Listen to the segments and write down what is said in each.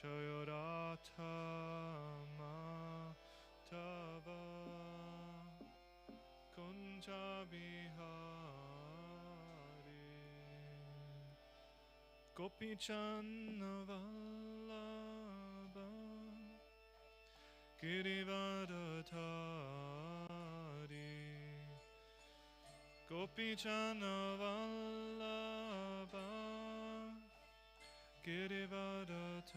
Jayaratha Madhava Kunja Bihari Gopichanna Vallabha Girivardhari Gopichanna Vallabha Girivardhari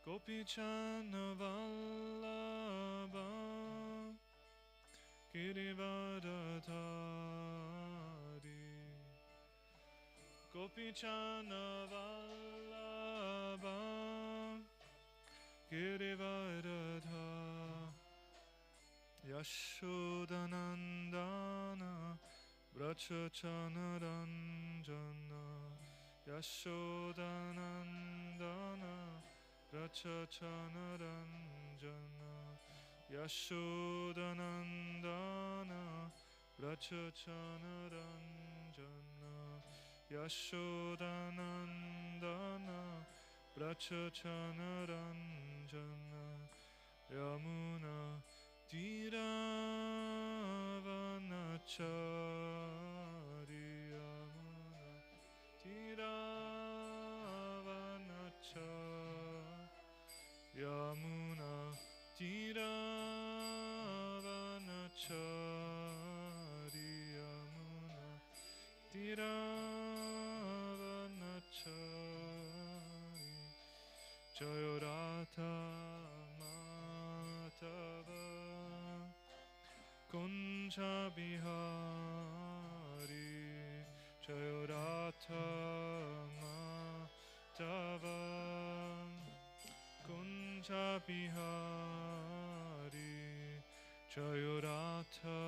Gopichanna Vallabha Girivardhari Gopichanna Vallabha Girivardhari Yashodanandana Vrachachanaranjana Yashodanandana Vrachachanaranjana Yashodanandana Vrachachanaranjana Yashodanandana Vrachachanaranjana Yamuna Tiravanachari Yamuna Tiravanachari Yamuna Tiravanachari Yamuna Tiravanachari Jayaratha Madhava Kunja Bihari Jayaratha Madhava Kunja Bihari Jayaratha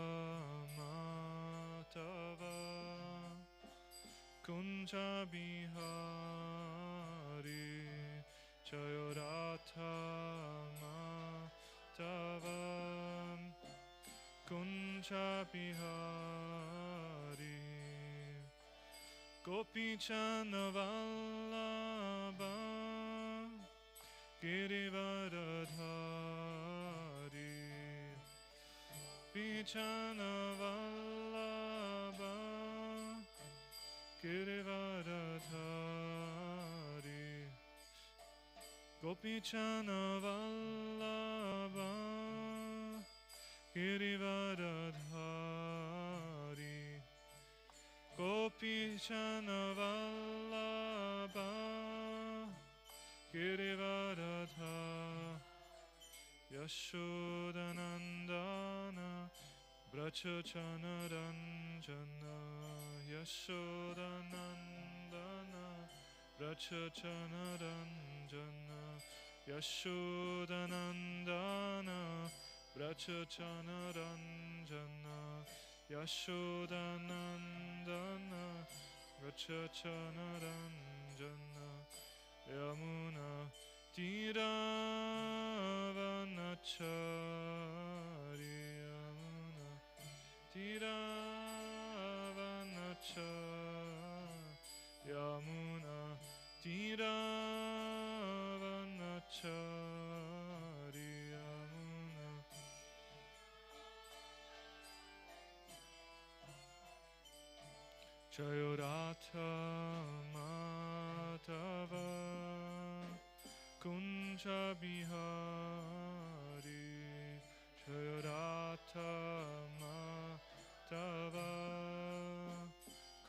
Madhava Kunja Bihari Jayaratha Madhava Kunja Bihari Gopichanna Vallabha Girivardhari Gopichanna Vallabha Girivardhari Gopichanna Vallabha Girivardhari Gopichanna Vallabha Girivardhari Yashodanandana Vrachachanaranjana Yashodanandana Vrachachanaranjana Yashodanandana Vrachachanaranjana Yashodanandana Vrachachanaranjana Yamuna Tiravanachari Yamuna Tiravanachari Yamuna Tiravanachari Yamuna Jayaratha Madhava Kunja Bihari Jayaratha Madhava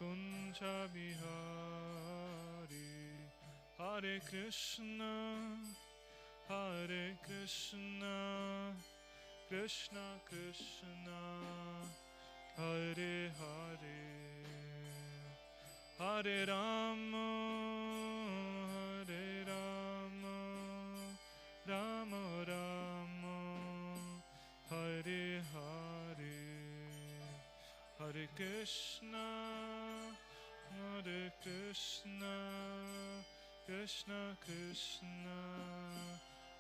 Kunja Bihari Hare Krishna Krishna Krishna Hare Hare Hare Rama Rama Rama Hare Hare Hare Krishna Krishna Krishna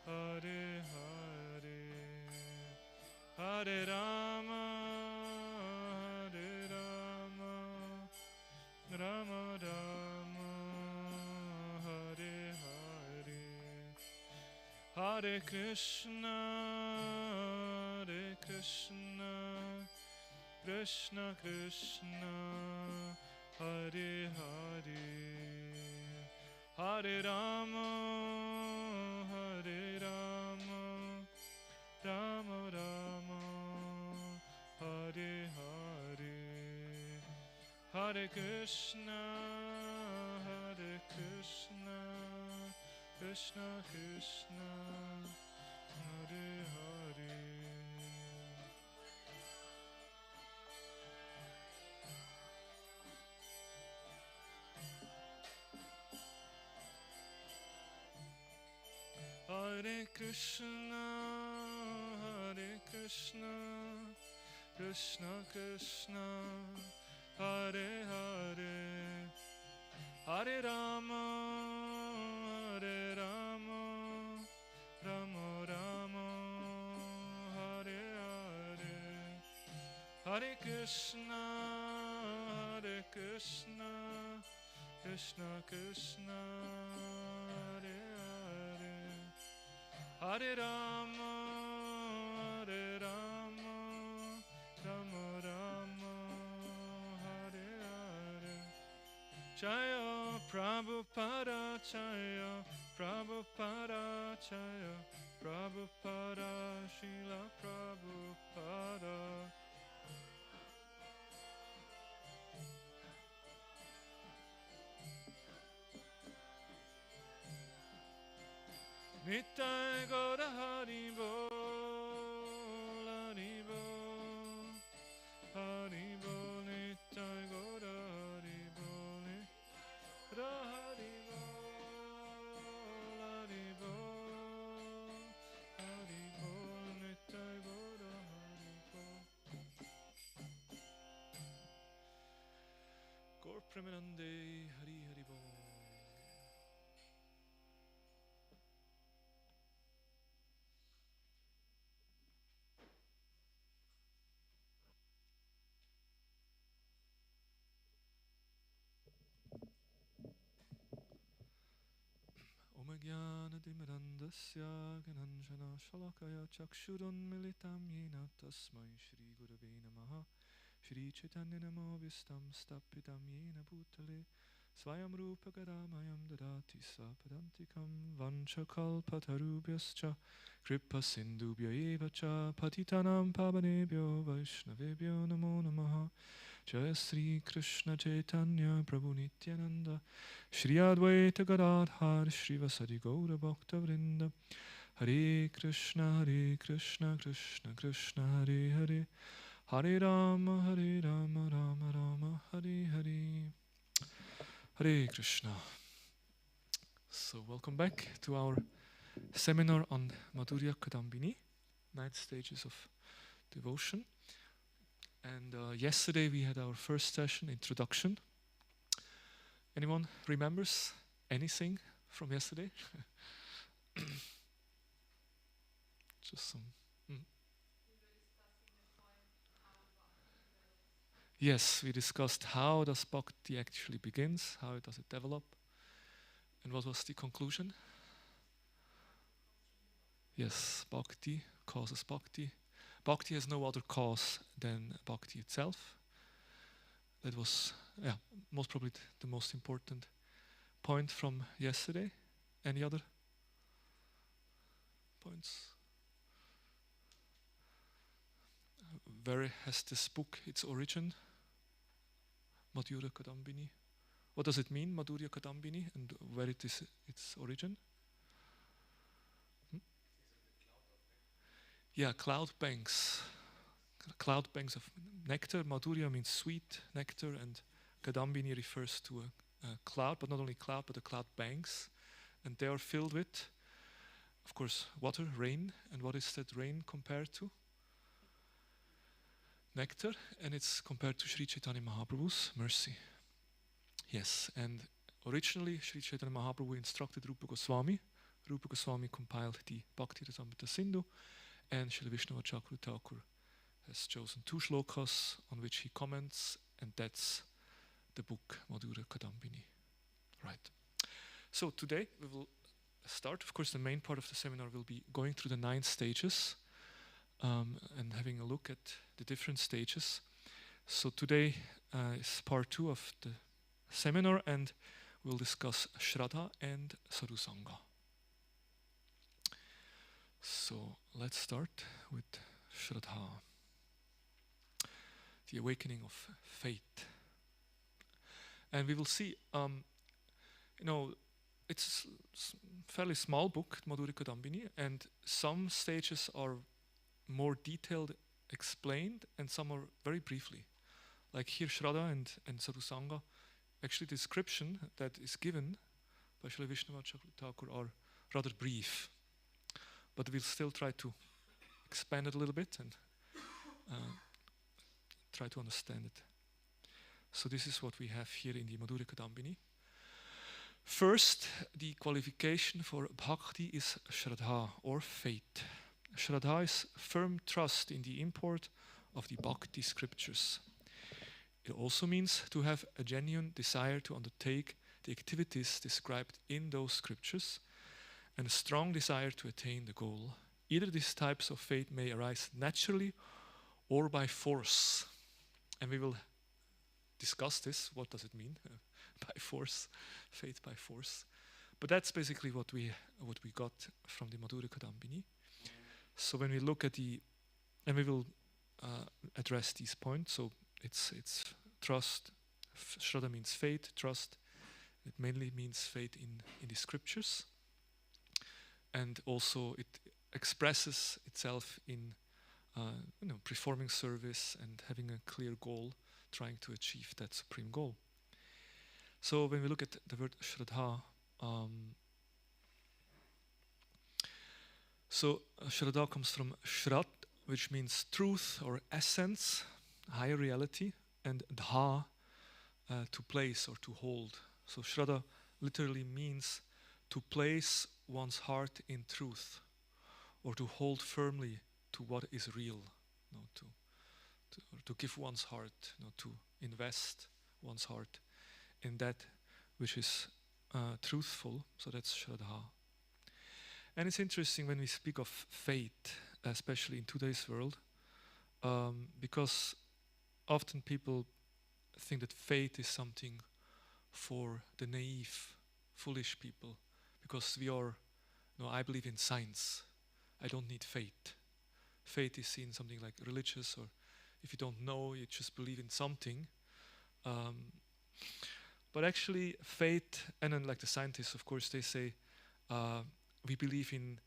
Hare Hare Hare Rama Rama Rama Hare Krishna, Krishna Krishna, Hare Hare, Hare Rama, Rama Rama, Hare Hare, Hare Krishna, Krishna Krishna, Hare Hare. Hare Krishna, Krishna Krishna, Hare Hare, Hare Rama, Rama Rama, Hare Hare, Hare Krishna, Krishna Krishna, Hare Hare, Hare Rama, Rama Rama, Hare Hare. Jaya Prabhupada, Jaya Prabhupada, Jaya Prabhupada, Srila Prabhupada. Nittai Gaura Hari Bol, Hari Bol, Hari Bol, Nittai Gaura Hari Bol, Hari Bol, Hari Bol, Hari Bol, Nittai Gaura Hari Bol. Gaur Premanande, Hari Hari Bol. Omagyanadimirandasya Gananjana Shalakaya Chakshurunmilitam Yena Tasmai Shri Gurave Namaha Shri Chaitanya Namo Vistam Stapitam Yena Bhutale Swayam Rupa Kadamayam Dadati Sapadantikam Vanchakalpatarubhyascha Kripa Sindubhya Eva Cha Patitanam Pavanebhyo Vaishnavebhyo Namo Namaha Jaya Sri Krishna Chaitanya Prabhu Nityananda Shri Advaita Gadadhar Shri Vasadi Gaura Bhakta Vrinda Hare Krishna Krishna Krishna Hare Hare Hare Rama Rama Rama Hare Hare Hare Krishna. So welcome back to our seminar on Madhurya Kadambini, 9 stages of devotion. And yesterday we had our first session, introduction. Anyone remembers anything from yesterday? Just some. Yes, we discussed how does bhakti actually begins, how does it develop, and what was the conclusion? Yes, bhakti causes bhakti. Bhakti has no other cause than bhakti itself. That was, most probably the most important point from yesterday. Any other points? Where has this book its origin? Madhurya Kadambini. What does it mean, Madhurya Kadambini, and where it is its origin? Yeah, cloud banks. Cloud banks of nectar. Madhurya means sweet nectar, and Kadambini refers to a cloud, but not only cloud, but the cloud banks. And they are filled with, of course, water, rain. And what is that rain compared to? Nectar, and it's compared to Sri Chaitanya Mahaprabhu's mercy. Yes, and originally Sri Chaitanya Mahaprabhu instructed Rupa Goswami. Rupa Goswami compiled the Bhakti Rasamrita Sindhu, and Srila Vishnavacharya Thakur has chosen 2 shlokas on which he comments, and that's the book Madhurya Kadambini. Right. So today we will start. Of course, the main part of the seminar will be going through the 9 stages and having a look at the different stages. So today is part 2 of the seminar, and we'll discuss Sraddha and Sadhu Sanga. So let's start with Sraddha, the awakening of faith. And we will see, it's a fairly small book, Madhurya Kadambin, and some stages are more detailed, explained, and some are very briefly. Like here, Sraddha and Sadhu Sanga, actually the description that is given by Srila Vishnavacharya Thakur are rather brief. But we'll still try to expand it a little bit and try to understand it. So this is what we have here in the Madhurya Kadambini. First, the qualification for bhakti is Sraddha, or faith. Sraddha is firm trust in the import of the bhakti scriptures. It also means to have a genuine desire to undertake the activities described in those scriptures and a strong desire to attain the goal. Either these types of faith may arise naturally or by force. And we will discuss this. What does it mean? By force, faith by force. But that's basically what we got from the Madhurya Kadambini. So when we look at and we will address these points. So it's trust. Sraddha means faith, trust. It mainly means faith in the scriptures. And also it expresses itself in performing service and having a clear goal, trying to achieve that supreme goal. So when we look at the word Shraddha, Shraddha comes from Shrad, which means truth or essence, higher reality, and Dha, to place or to hold. So Shraddha literally means to place one's heart in truth, or to hold firmly to what is real, to give one's heart, to invest one's heart in that which is truthful. So that's Shraddha. And it's interesting when we speak of faith, especially in today's world, because often people think that faith is something for the naive, foolish people, because I believe in science. I don't need faith. Faith is seen something like religious, or if you don't know, you just believe in something. But actually, faith, and then like the scientists, of course, they say we believe in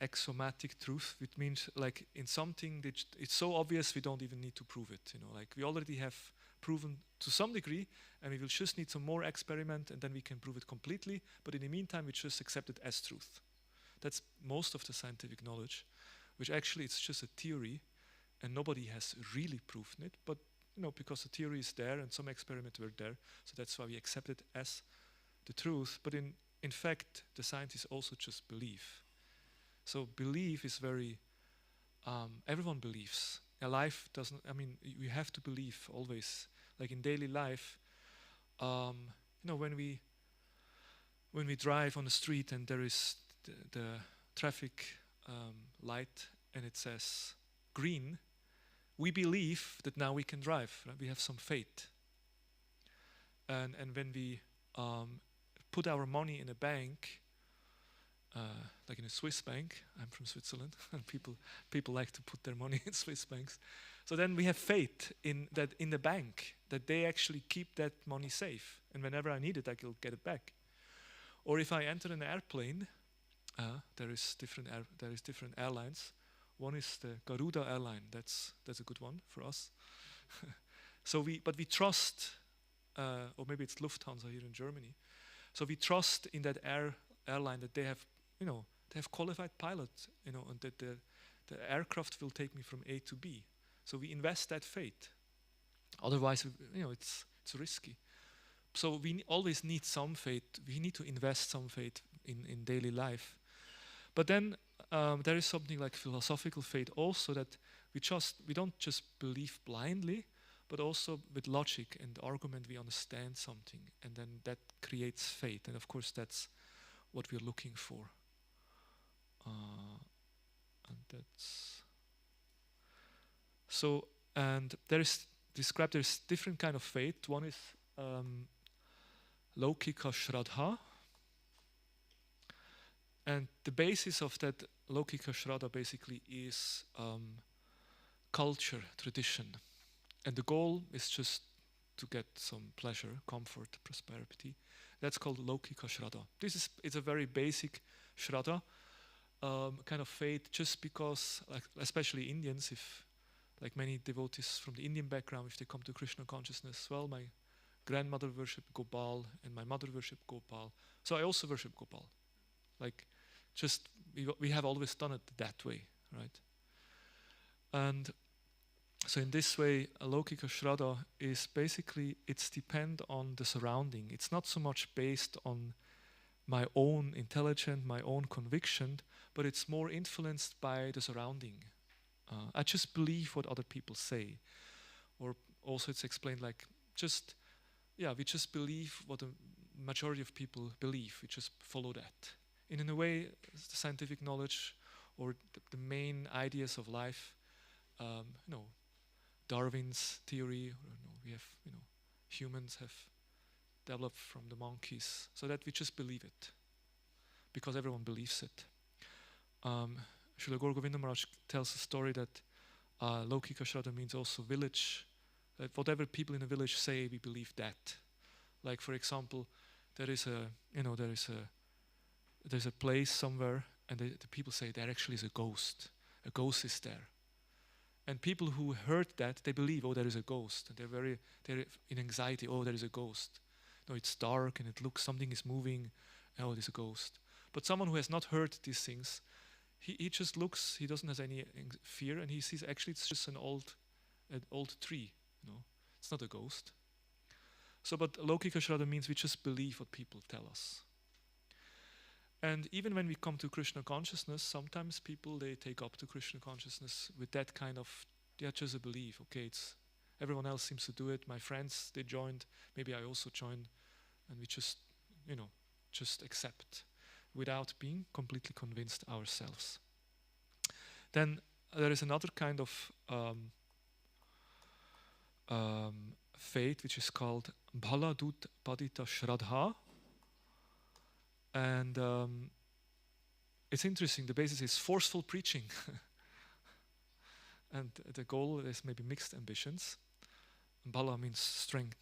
axiomatic truth, which means like in something that it's so obvious we don't even need to prove it. Like we already have proven to some degree, and we will just need some more experiment, and then we can prove it completely. But in the meantime, we just accept it as truth. That's most of the scientific knowledge, which actually it's just a theory, and nobody has really proven it. But because the theory is there and some experiments were there, so that's why we accept it as the truth. But in fact, the scientists also just believe. So belief is very, everyone believes. A life doesn't, you have to believe always. Like in daily life, when we drive on the street and there is the traffic light and it says green, we believe that now we can drive. Right? We have some faith. And when we put our money in a bank, like in a Swiss bank, I'm from Switzerland, and people like to put their money in Swiss banks. So then we have faith in the bank, that they actually keep that money safe, and whenever I need it, I will get it back. Or if I enter an airplane, there is different airlines. One is the Garuda airline. That's a good one for us. But we trust, or maybe it's Lufthansa here in Germany. So we trust in that airline that they have, they have qualified pilots, and that the aircraft will take me from A to B. So we invest that faith. Otherwise, it's risky. So we always need some faith. We need to invest some faith in daily life. But then there is something like philosophical faith also, that we don't just believe blindly, but also with logic and argument we understand something, and then that creates faith. And of course that's what we're looking for. And that's so. And there's different kind of faith. One is Laukika Shraddha, and the basis of that Laukika Shraddha basically is culture, tradition, and the goal is just to get some pleasure, comfort, prosperity. That's called Laukika Shraddha. It's a very basic Shraddha kind of faith, just because, like, especially Indians, if like many devotees from the Indian background, if they come to Krishna consciousness, well, my grandmother worshipped Gopal and my mother worshipped Gopal, so I also worship Gopal. Like, just we have always done it that way, right? And so in this way, a Laukika Shraddha is basically, it's depend on the surrounding. It's not so much based on my own intelligence, my own conviction, but it's more influenced by the surrounding. I just believe what other people say. Or also it's explained like, we just believe what the majority of people believe. We just follow that. And in a way, the scientific knowledge or the main ideas of life, Darwin's theory, we have, humans have developed from the monkeys, so that we just believe it, because everyone believes it. Srila Gaur Govinda Maharaj tells a story that Laukika Shraddha means also village. That whatever people in a village say, we believe that. Like, for example, there's a place somewhere, and the people say there actually is a ghost. A ghost is there. And people who heard that, they believe, oh, there is a ghost. And they're in anxiety, oh, there is a ghost. No, it's dark and it looks, something is moving, oh, there's a ghost. But someone who has not heard these things, he just looks, he doesn't have any fear, and he sees actually it's just an old tree, It's not a ghost. So, but Laukika Shraddha means we just believe what people tell us. And even when we come to Krishna consciousness, sometimes people, they take up to Krishna consciousness with that kind of, just a belief. Okay, everyone else seems to do it. My friends, they joined. Maybe I also joined. And we just, just accept without being completely convinced ourselves. Then there is another kind of faith, which is called Bhaladut Padita Shraddha. And it's interesting, the basis is forceful preaching. And the goal is maybe mixed ambitions. Bala means strength,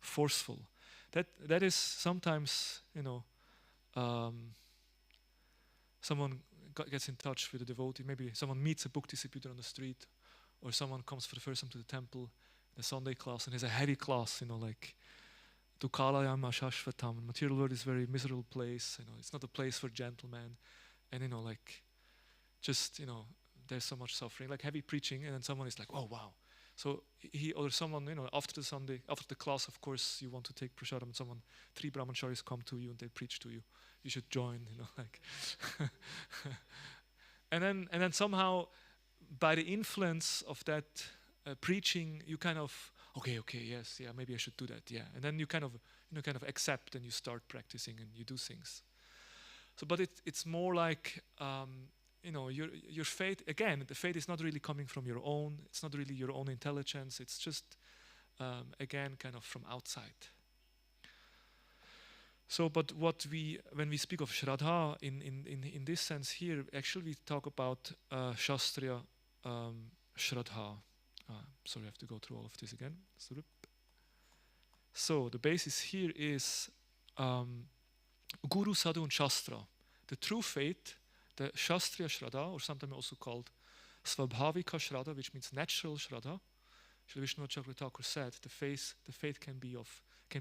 forceful. That is sometimes, someone gets in touch with a devotee, maybe someone meets a book distributor on the street, or someone comes for the first time to the temple in a Sunday class, and it's a heavy class, like Dukalayam Ashashvatam. Material world is a very miserable place, it's not a place for gentlemen, and there's so much suffering, like heavy preaching, and then someone is like, oh wow. So he or someone, after the class, of course, you want to take prasadam, and 3 brahmacharis come to you and they preach to you. You should join, like. and then somehow, by the influence of that preaching, you kind of, okay, yes, yeah, maybe I should do that, yeah. And then you kind of accept, and you start practicing and you do things. So, but it's more like, your faith, again, the faith is not really coming from your own, it's not really your own intelligence, it's just, again, kind of from outside. So, but when we speak of Shraddha, in this sense here, actually we talk about Shastriya Shraddha. Sorry, I have to go through all of this again. So, the basis here is Guru, Sadhu and Shastra. The true faith, the Shastriya Shraddha, or sometimes also called Svabhavika Shraddha, which means natural Shraddha. Srila Vishnu Chakravarti said the faith can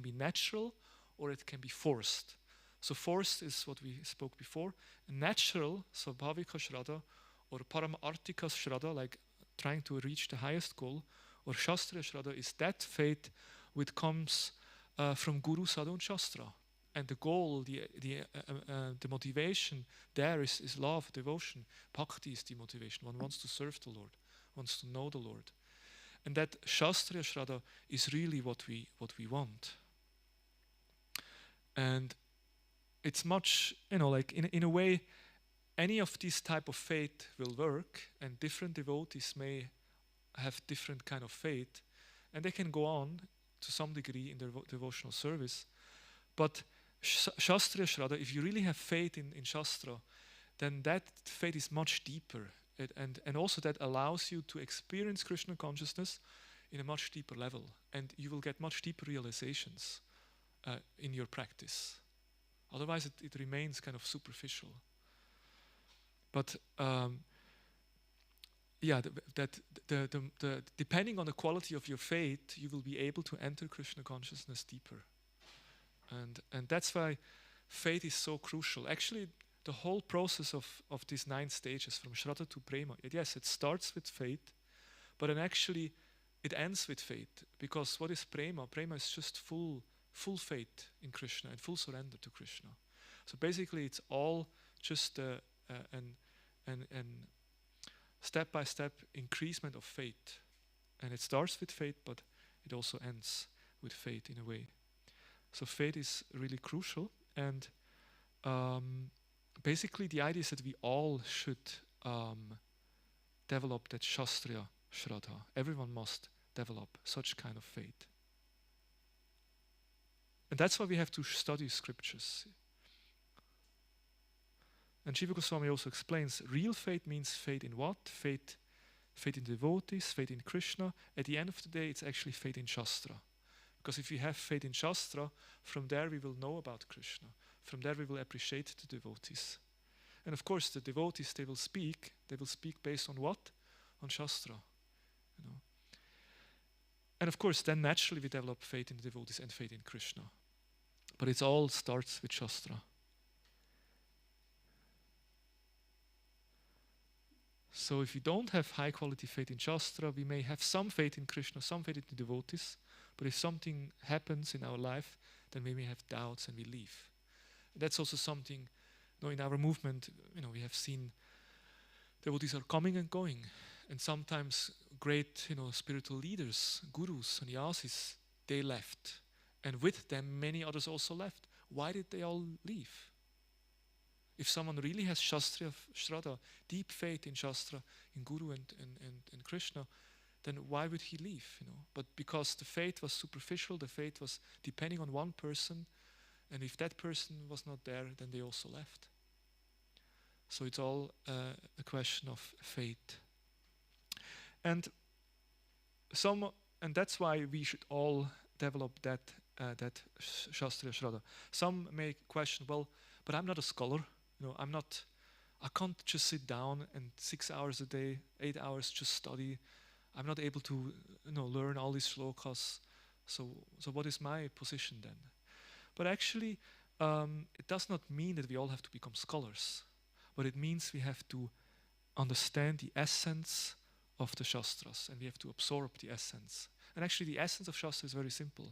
be natural, or it can be forced. So forced is what we spoke before. Natural Svabhavika Shraddha, or Paramartika Shraddha, like trying to reach the highest goal, or Shastriya Shraddha, is that faith which comes from Guru, Sadhu and Shastra. And the goal, the motivation there is love, devotion. Bhakti is the motivation. One wants to serve the Lord, wants to know the Lord. And that Shastriya Shraddha is really what we want. And it's much, like in a way, any of these type of faith will work, and different devotees may have different kind of faith, and they can go on to some degree in their devotional service. But Shastriya Shraddha, if you really have faith in Shastra, then that faith is much deeper. And also that allows you to experience Krishna consciousness in a much deeper level. And you will get much deeper realizations in your practice. Otherwise, it remains kind of superficial. But depending on the quality of your faith, you will be able to enter Krishna consciousness deeper. And that's why faith is so crucial. Actually, the whole process of these 9 stages, from Shraddha to Prema, yes, it starts with faith, but then actually it ends with faith. Because what is Prema? Prema is just full faith in Krishna and full surrender to Krishna. So basically, it's all just an step-by-step increasement of faith. And it starts with faith, but it also ends with faith in a way. So faith is really crucial. And basically the idea is that we all should develop that Shastriya Shraddha. Everyone must develop such kind of faith. And that's why we have to study scriptures. And Jiva Goswami also explains, real faith means faith in what? Faith in devotees, faith in Krishna. At the end of the day, it's actually faith in Shastra. Because if we have faith in Shastra, from there we will know about Krishna. From there we will appreciate the devotees. And of course, the devotees, they will speak based on what? On Shastra. And of course, then naturally we develop faith in the devotees and faith in Krishna. But it all starts with Shastra. So if we don't have high quality faith in Shastra, we may have some faith in Krishna, some faith in the devotees, but if something happens in our life, then we may have doubts and we leave. That's also something, in our movement, we have seen devotees are coming and going, and sometimes great, spiritual leaders, gurus, sannyasis, they left, and with them many others also left. Why did they all leave? If someone really has Shastriya Shraddha, deep faith in Shastra, in Guru and Krishna, then why would he leave? But because the faith was superficial, the faith was depending on one person, and if that person was not there, then they also left. So it's all a question of faith. And that's why we should all develop that Shastriya Shraddha. Some may question, well, but I'm not a scholar. I can't just sit down and 6 hours a day, 8 hours just study. I'm not able to, learn all these shlokas. So what is my position then? But actually, it does not mean that we all have to become scholars. But it means we have to understand the essence of the Shastras, and we have to absorb the essence. And actually, the essence of Shastra is very simple.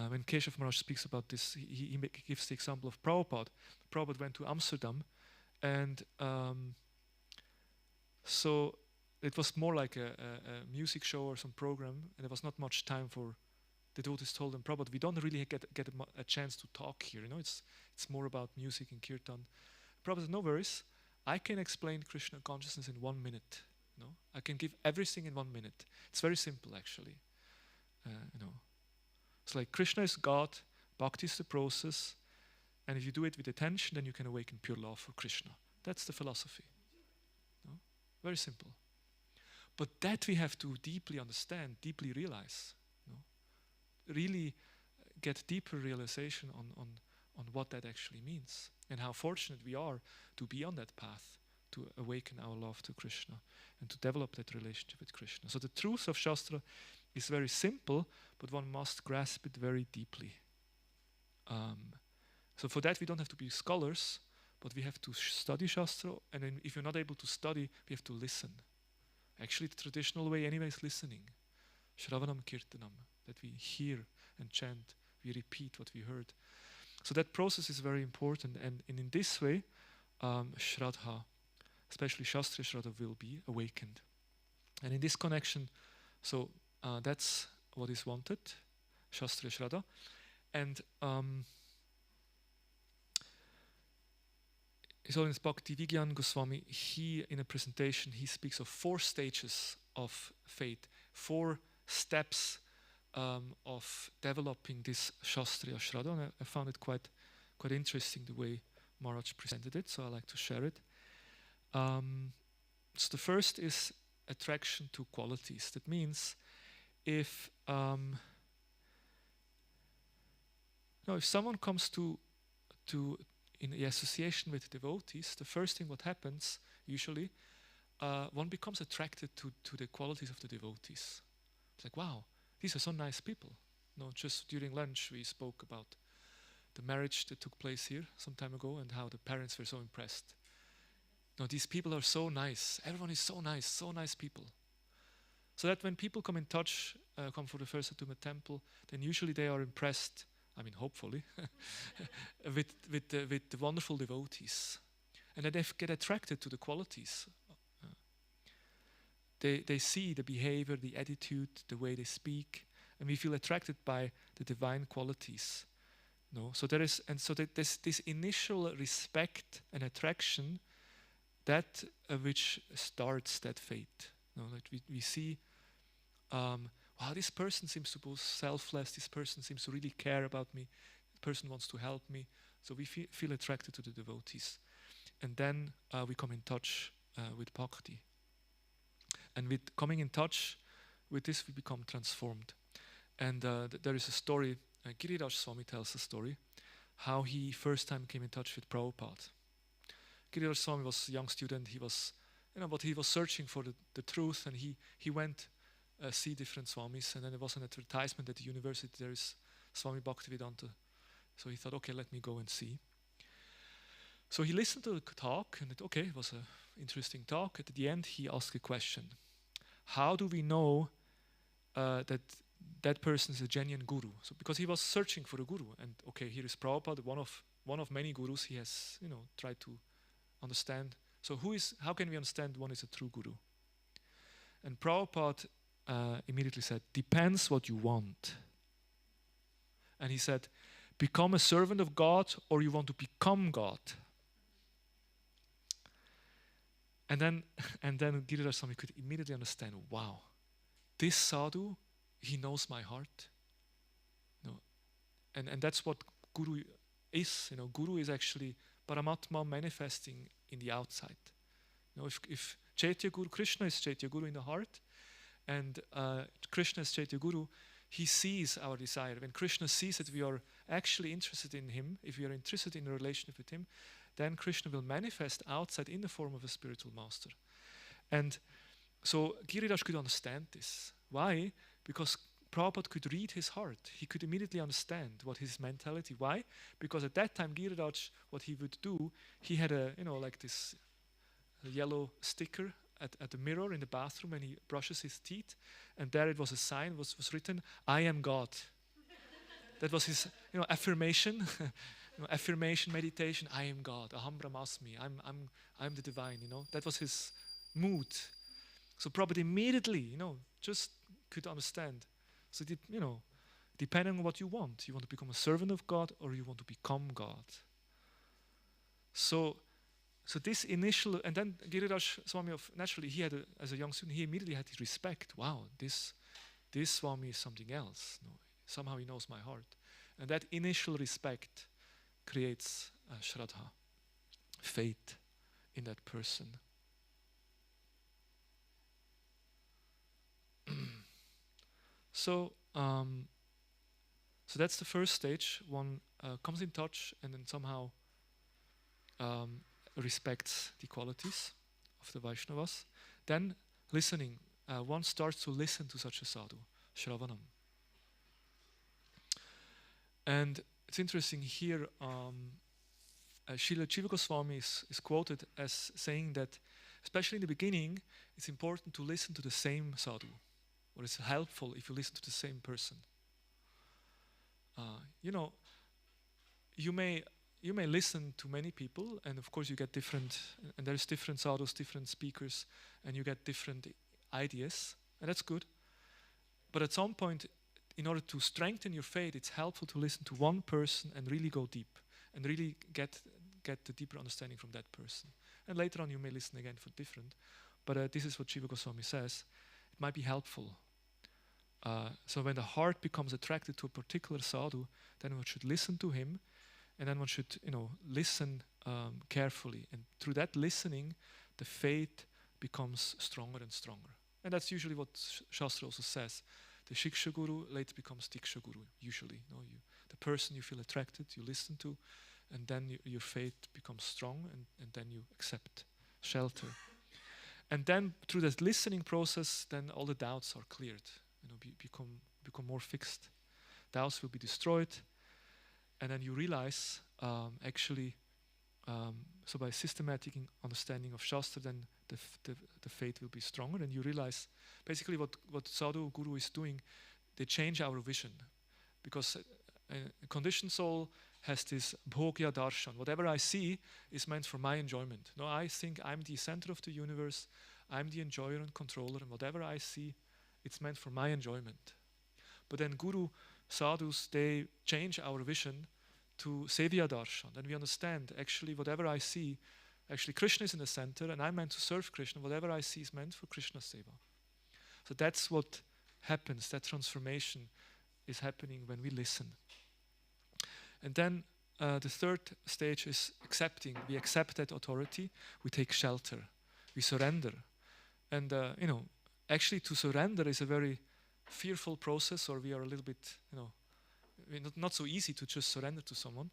When Keshav Maharaj speaks about this, he gives the example of Prabhupada. Prabhupada went to Amsterdam, and so it was more like a music show or some program, and there was not much time for the devotees. Told him, Prabhupada, we don't really get a chance to talk here. It's more about music and kirtan. Prabhupada said, no worries, I can explain Krishna consciousness in 1 minute. I can give everything in 1 minute. It's very simple, actually. It's like Krishna is God, bhakti is the process, and if you do it with attention, then you can awaken pure love for Krishna. That's the philosophy. Very simple. But that we have to deeply understand, deeply realize. Really get deeper realization on what that actually means, and how fortunate we are to be on that path, to awaken our love to Krishna and to develop that relationship with Krishna. So the truth of Shastra is very simple, but one must grasp it very deeply. So for that we don't have to be scholars, but we have to study Shastra, and then if you're not able to study, we have to listen. Actually, the traditional way anyway is listening. Shravanam Kirtanam, that we hear and chant, we repeat what we heard. So that process is very important, and in this way, Shraddha, especially Shastriya Shraddha, will be awakened. And in this connection, so that's what is wanted, Shastriya Shraddha. And His Holiness Bhakti Vigyan Goswami, he, in a presentation, he speaks of 4 stages of faith, 4 steps of developing this Shastriya Shraddha. And I found it quite interesting the way Maharaj presented it, so I like to share it. So the first is attraction to qualities. That means if someone comes to in the association with devotees, the first thing what happens usually, one becomes attracted to the qualities of the devotees. It's like, wow, these are so nice people. Just during lunch we spoke about the marriage that took place here some time ago and how the parents were so impressed. These people are so nice. Everyone is so nice people. So that when people come in touch, come for the first time to the temple, then usually they are impressed, I mean hopefully, with the wonderful devotees. And then they get attracted to the qualities. They see the behavior, the attitude, the way they speak, and we feel attracted by the divine qualities. So there is, and so that this initial respect and attraction, that which starts that faith. Like we see, wow, this person seems to be selfless. This person seems to really care about me. This person wants to help me. So we feel attracted to the devotees, and then we come in touch with bhakti. And with coming in touch with this, we become transformed. And there is a story. Giriraj Swami tells a story how he first time came in touch with Prabhupada. Giriraj Swami was a young student. He was, but he was searching for the truth, and he went see different Swamis, and then there was an advertisement at the university. There is Swami Bhaktivedanta, so he thought, okay, let me go and see. So he listened to the talk, and it was an interesting talk. At the end, he asked a question: how do we know that person is a genuine guru? So because he was searching for a guru, and here is Prabhupada, one of many gurus. He has tried to understand. So how can we understand one is a true guru? And Prabhupada immediately said, depends what you want. And he said, become a servant of God, or you want to become God. And then Giriraj Swami could immediately understand, wow, this sadhu, he knows my heart. And that's what guru is. Guru is actually Paramatma manifesting in the outside. If Chaitya Guru, Krishna is Chaitya Guru in the heart, and Krishna is Chaitya Guru, he sees our desire. When Krishna sees that we are actually interested in him, if we are interested in a relationship with him, then Krishna will manifest outside in the form of a spiritual master. And so Giriraj could understand this. Why? Because Prabhupada could read his heart. He could immediately understand what his mentality. Why? Because at that time, Giriraj, what he would do, he had like this yellow sticker at the mirror in the bathroom, and he brushes his teeth, and there it was a sign, was written, I am God. That was his affirmation, affirmation meditation, I am God, aham brahmasmi, I'm the divine, That was his mood. So Prabhupada immediately, just could understand. So, depending on what you want to become a servant of God, or you want to become God. So this initial, and then Giriraj Swami, naturally, he had, as a young student, he immediately had respect. Wow, this Swami is something else. Somehow he knows my heart. And that initial respect creates Shraddha, faith in that person. So that's the first stage. One comes in touch and then somehow respects the qualities of the Vaishnavas. Then listening. One starts to listen to such a sadhu, Shravanam. And it's interesting here, Srila Jiva Goswami is quoted as saying that, especially in the beginning, it's important to listen to the same sadhu. Or it's helpful if you listen to the same person. You may listen to many people, and of course you get different, and there's different sadhus, different speakers, and you get different ideas, and that's good. But at some point, in order to strengthen your faith, it's helpful to listen to one person and really go deep, and really get get the deeper understanding from that person. And later on you may listen again for different. But this is what Jiva Goswami says. It might be helpful. So when the heart becomes attracted to a particular sadhu, then one should listen to him, and then one should, listen carefully. And through that listening, the faith becomes stronger and stronger. And that's usually what Shastra also says. The Shiksha Guru later becomes Diksha Guru, usually. The person you feel attracted, you listen to, and then your faith becomes strong, and then you accept shelter. And then through that listening process, then all the doubts are cleared, become more fixed. Doubts will be destroyed, and then you realize so by systematic understanding of Shastra, then the faith will be stronger, and you realize basically what Sadhu Guru is doing. They change our vision, because a conditioned soul has this bhogya darshan. Whatever I see is meant for my enjoyment. I think I'm the center of the universe, I'm the enjoyer and controller, and whatever I see, it's meant for my enjoyment. But then Guru, sadhus, they change our vision to sevya darshan. Then we understand, actually, whatever I see, actually Krishna is in the center, and I'm meant to serve Krishna. Whatever I see is meant for Krishna's seva. So that's what happens. That transformation is happening when we listen. And then the third stage is accepting. We accept that authority. We take shelter. We surrender. And, actually to surrender is a very fearful process, or we are a little bit, not so easy to just surrender to someone.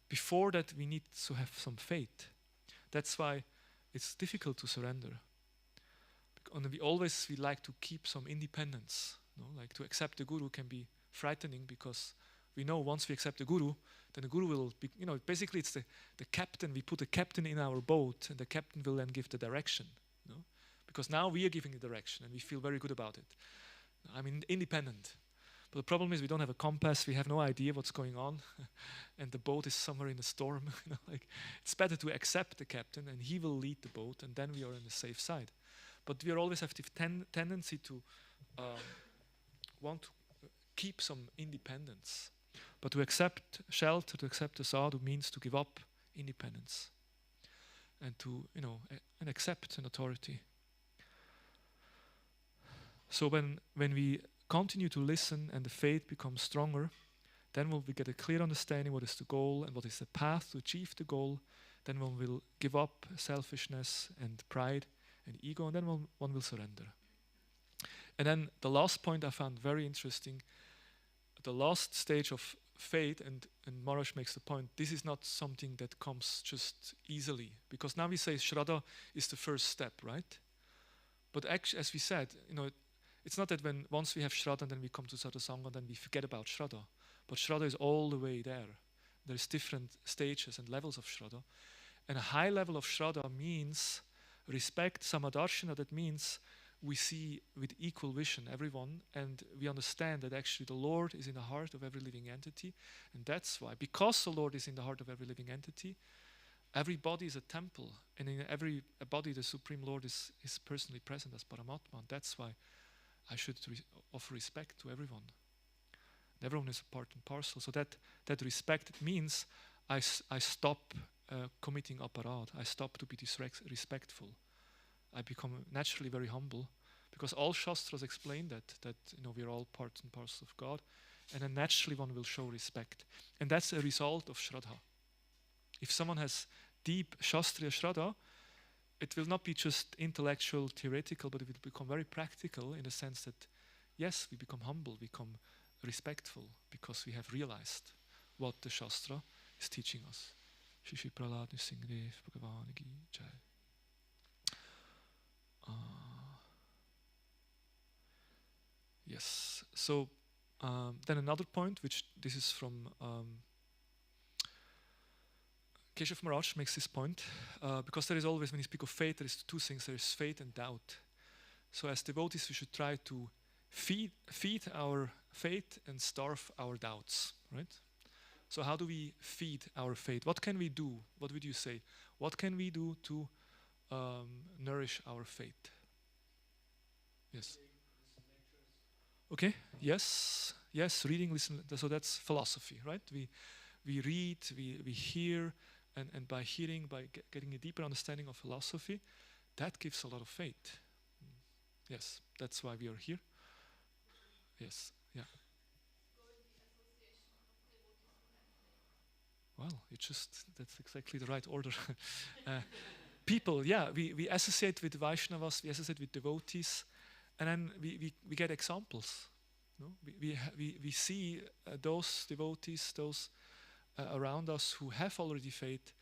Before that, we need to have some faith. That's why it's difficult to surrender. And we like to keep some independence. Like to accept the Guru can be frightening, because we know once we accept the Guru, then the Guru will be, basically it's the captain. We put a captain in our boat, and the captain will then give the direction. Because now we are giving the direction, and we feel very good about it. I'm independent. But the problem is we don't have a compass, we have no idea what's going on, and the boat is somewhere in a storm. It's better to accept the captain, and he will lead the boat, and then we are on the safe side. But we always have the tendency to want to keep some independence. But to accept shelter, to accept the sadhu, means to give up independence and to, and accept an authority. So when we continue to listen and the faith becomes stronger, then when we get a clear understanding what is the goal and what is the path to achieve the goal, then one will give up selfishness and pride and ego, and then one will surrender. And then the last point I found very interesting, the last stage of faith, and Maharaj makes the point, this is not something that comes just easily, because now we say Sraddha is the first step, right? But actually, as we said, it's not that once we have Sraddha, then we come to Sadhu Sanga, then we forget about Sraddha. But Sraddha is all the way there. There's different stages and levels of Sraddha. And a high level of Sraddha means respect, Samadarshana. That means we see with equal vision everyone, and we understand that actually the Lord is in the heart of every living entity. And that's why, because the Lord is in the heart of every living entity, every body is a temple. And in every body, the Supreme Lord is personally present as Paramatma. And that's why I should offer respect to everyone. Everyone is a part and parcel. So that respect, it means I stop committing aparad. I stop to be disrespectful. I become naturally very humble, because all Shastras explain that we are all part and parcel of God, and then naturally one will show respect. And that's a result of Shraddha. If someone has deep Shastriya Shraddha, it will not be just intellectual, theoretical, but it will become very practical in the sense that, yes, we become humble, we become respectful, because we have realized what the Shastra is teaching us. Shri Prahlad Nrsimhadev Bhagavan Ki Jai. Yes, so then another point, which this is from Keshav Maharaj makes this point, because there is always, when you speak of faith, there is two things, there is faith and doubt. So as devotees, we should try to feed our faith and starve our doubts, right? So how do we feed our faith? What can we do? What would you say? What can we do to nourish our faith? Yes. Okay, yes, reading, listen, so that's philosophy, right? we read, we hear, and by hearing, by getting a deeper understanding of philosophy, that gives a lot of faith. Yes, that's why we are here. Yes, yeah. Well, that's exactly the right order. People, yeah, we associate with Vaishnavas, we associate with devotees, and then we get examples. No? We see those devotees, those around us who have already faith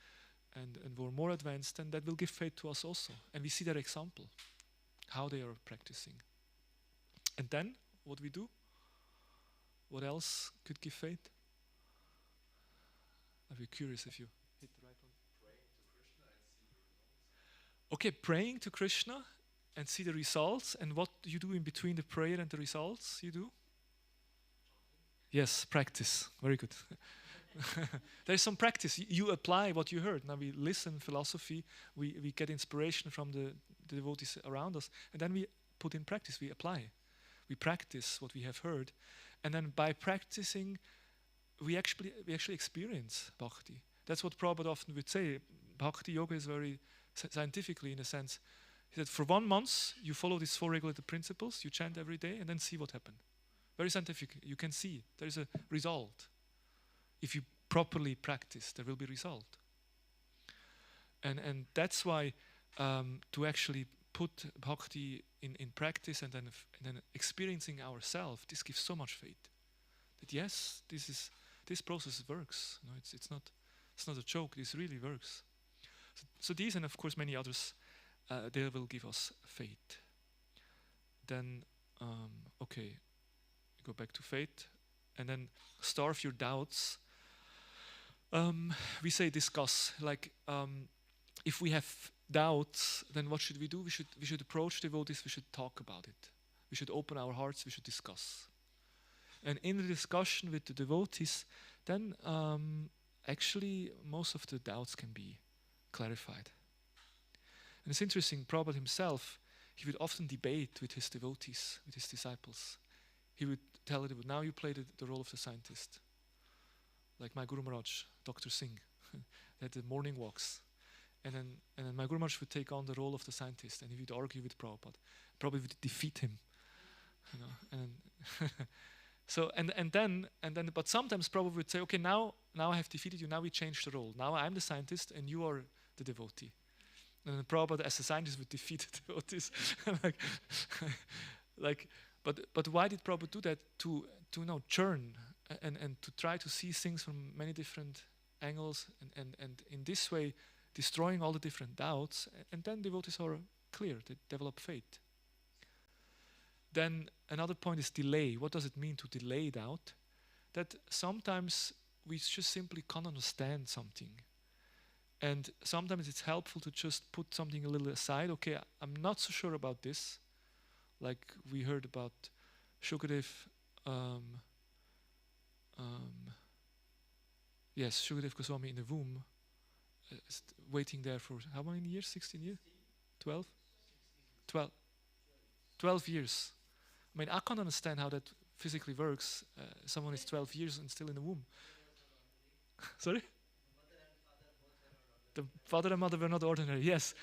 and were more advanced, and that will give faith to us also. And we see their example, how they are practicing. And then, what we do? What else could give faith? I'd be curious if you hit the right one. Okay, praying to Krishna and see the results. And what you do in between the prayer and the results, you do? Yes, practice. Very good. There's some practice. You apply what you heard. Now we listen philosophy, we get inspiration from the devotees around us, and then we put in practice, we apply. We practice what we have heard. And then by practicing, we actually experience bhakti. That's what Prabhupada often would say. Bhakti yoga is very scientifically, in a sense. He said, for 1 month, you follow these 4 regulated principles, you chant every day, and then see what happens. Very scientific. You can see there is a result. If you properly practice, there will be result. And that's why to actually put bhakti in practice and then experiencing ourselves, this gives so much faith. That yes, this process works. No, it's not a joke. This really works. So these and of course many others, they will give us faith. Then okay, go back to faith, and then starve your doubts. We say discuss. Like if we have doubts, then what should we do? We should approach devotees. We should talk about it. We should open our hearts. We should discuss. And in the discussion with the devotees, then actually most of the doubts can be clarified. And it's interesting, Prabhupada himself, he would often debate with his devotees, with his disciples. He would tell the devotee, now you play the role of the scientist. Like my Guru Maharaj, Dr. Singh, they had the morning walks. And then my Guru Maharaj would take on the role of the scientist, and he would argue with Prabhupada. Probably would defeat him. You know, and so and then but sometimes Prabhupada would say, okay, now I have defeated you, now we change the role. Now I'm the scientist and you are the devotee. And then Prabhupada as a scientist would defeat the devotees. But why did Prabhupada do that? To churn and to try to see things from many different angles and in this way destroying all the different doubts, and then devotees are clear, they develop faith. Then another point is delay. What does it mean to delay doubt? That sometimes we just simply can't understand something. And sometimes it's helpful to just put something a little aside. Okay, I'm not so sure about this. Like we heard about Shukadev. Shukadev Goswami in the womb, waiting there for how many years? 16 years? 12? 12 years. I mean, I can't understand how that physically works. Someone is 12 years and still in the womb. Sorry? The father and mother were not ordinary, yes.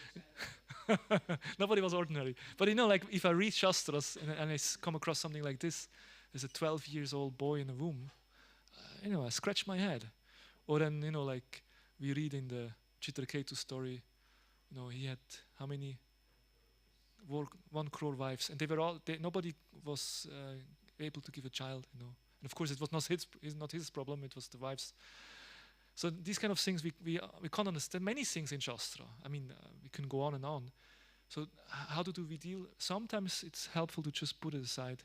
Nobody was ordinary. But like if I read Shastras and I come across something like this, there's a 12 years old boy in the womb, I scratch my head. Or then, like we read in the Chitraketu story, he had how many? 1 crore wives, and nobody was able to give a child, And of course, it was not his problem; it was the wives. So these kind of things we can't understand. Many things in Shastra. I mean, we can go on and on. So how do we deal? Sometimes it's helpful to just put it aside.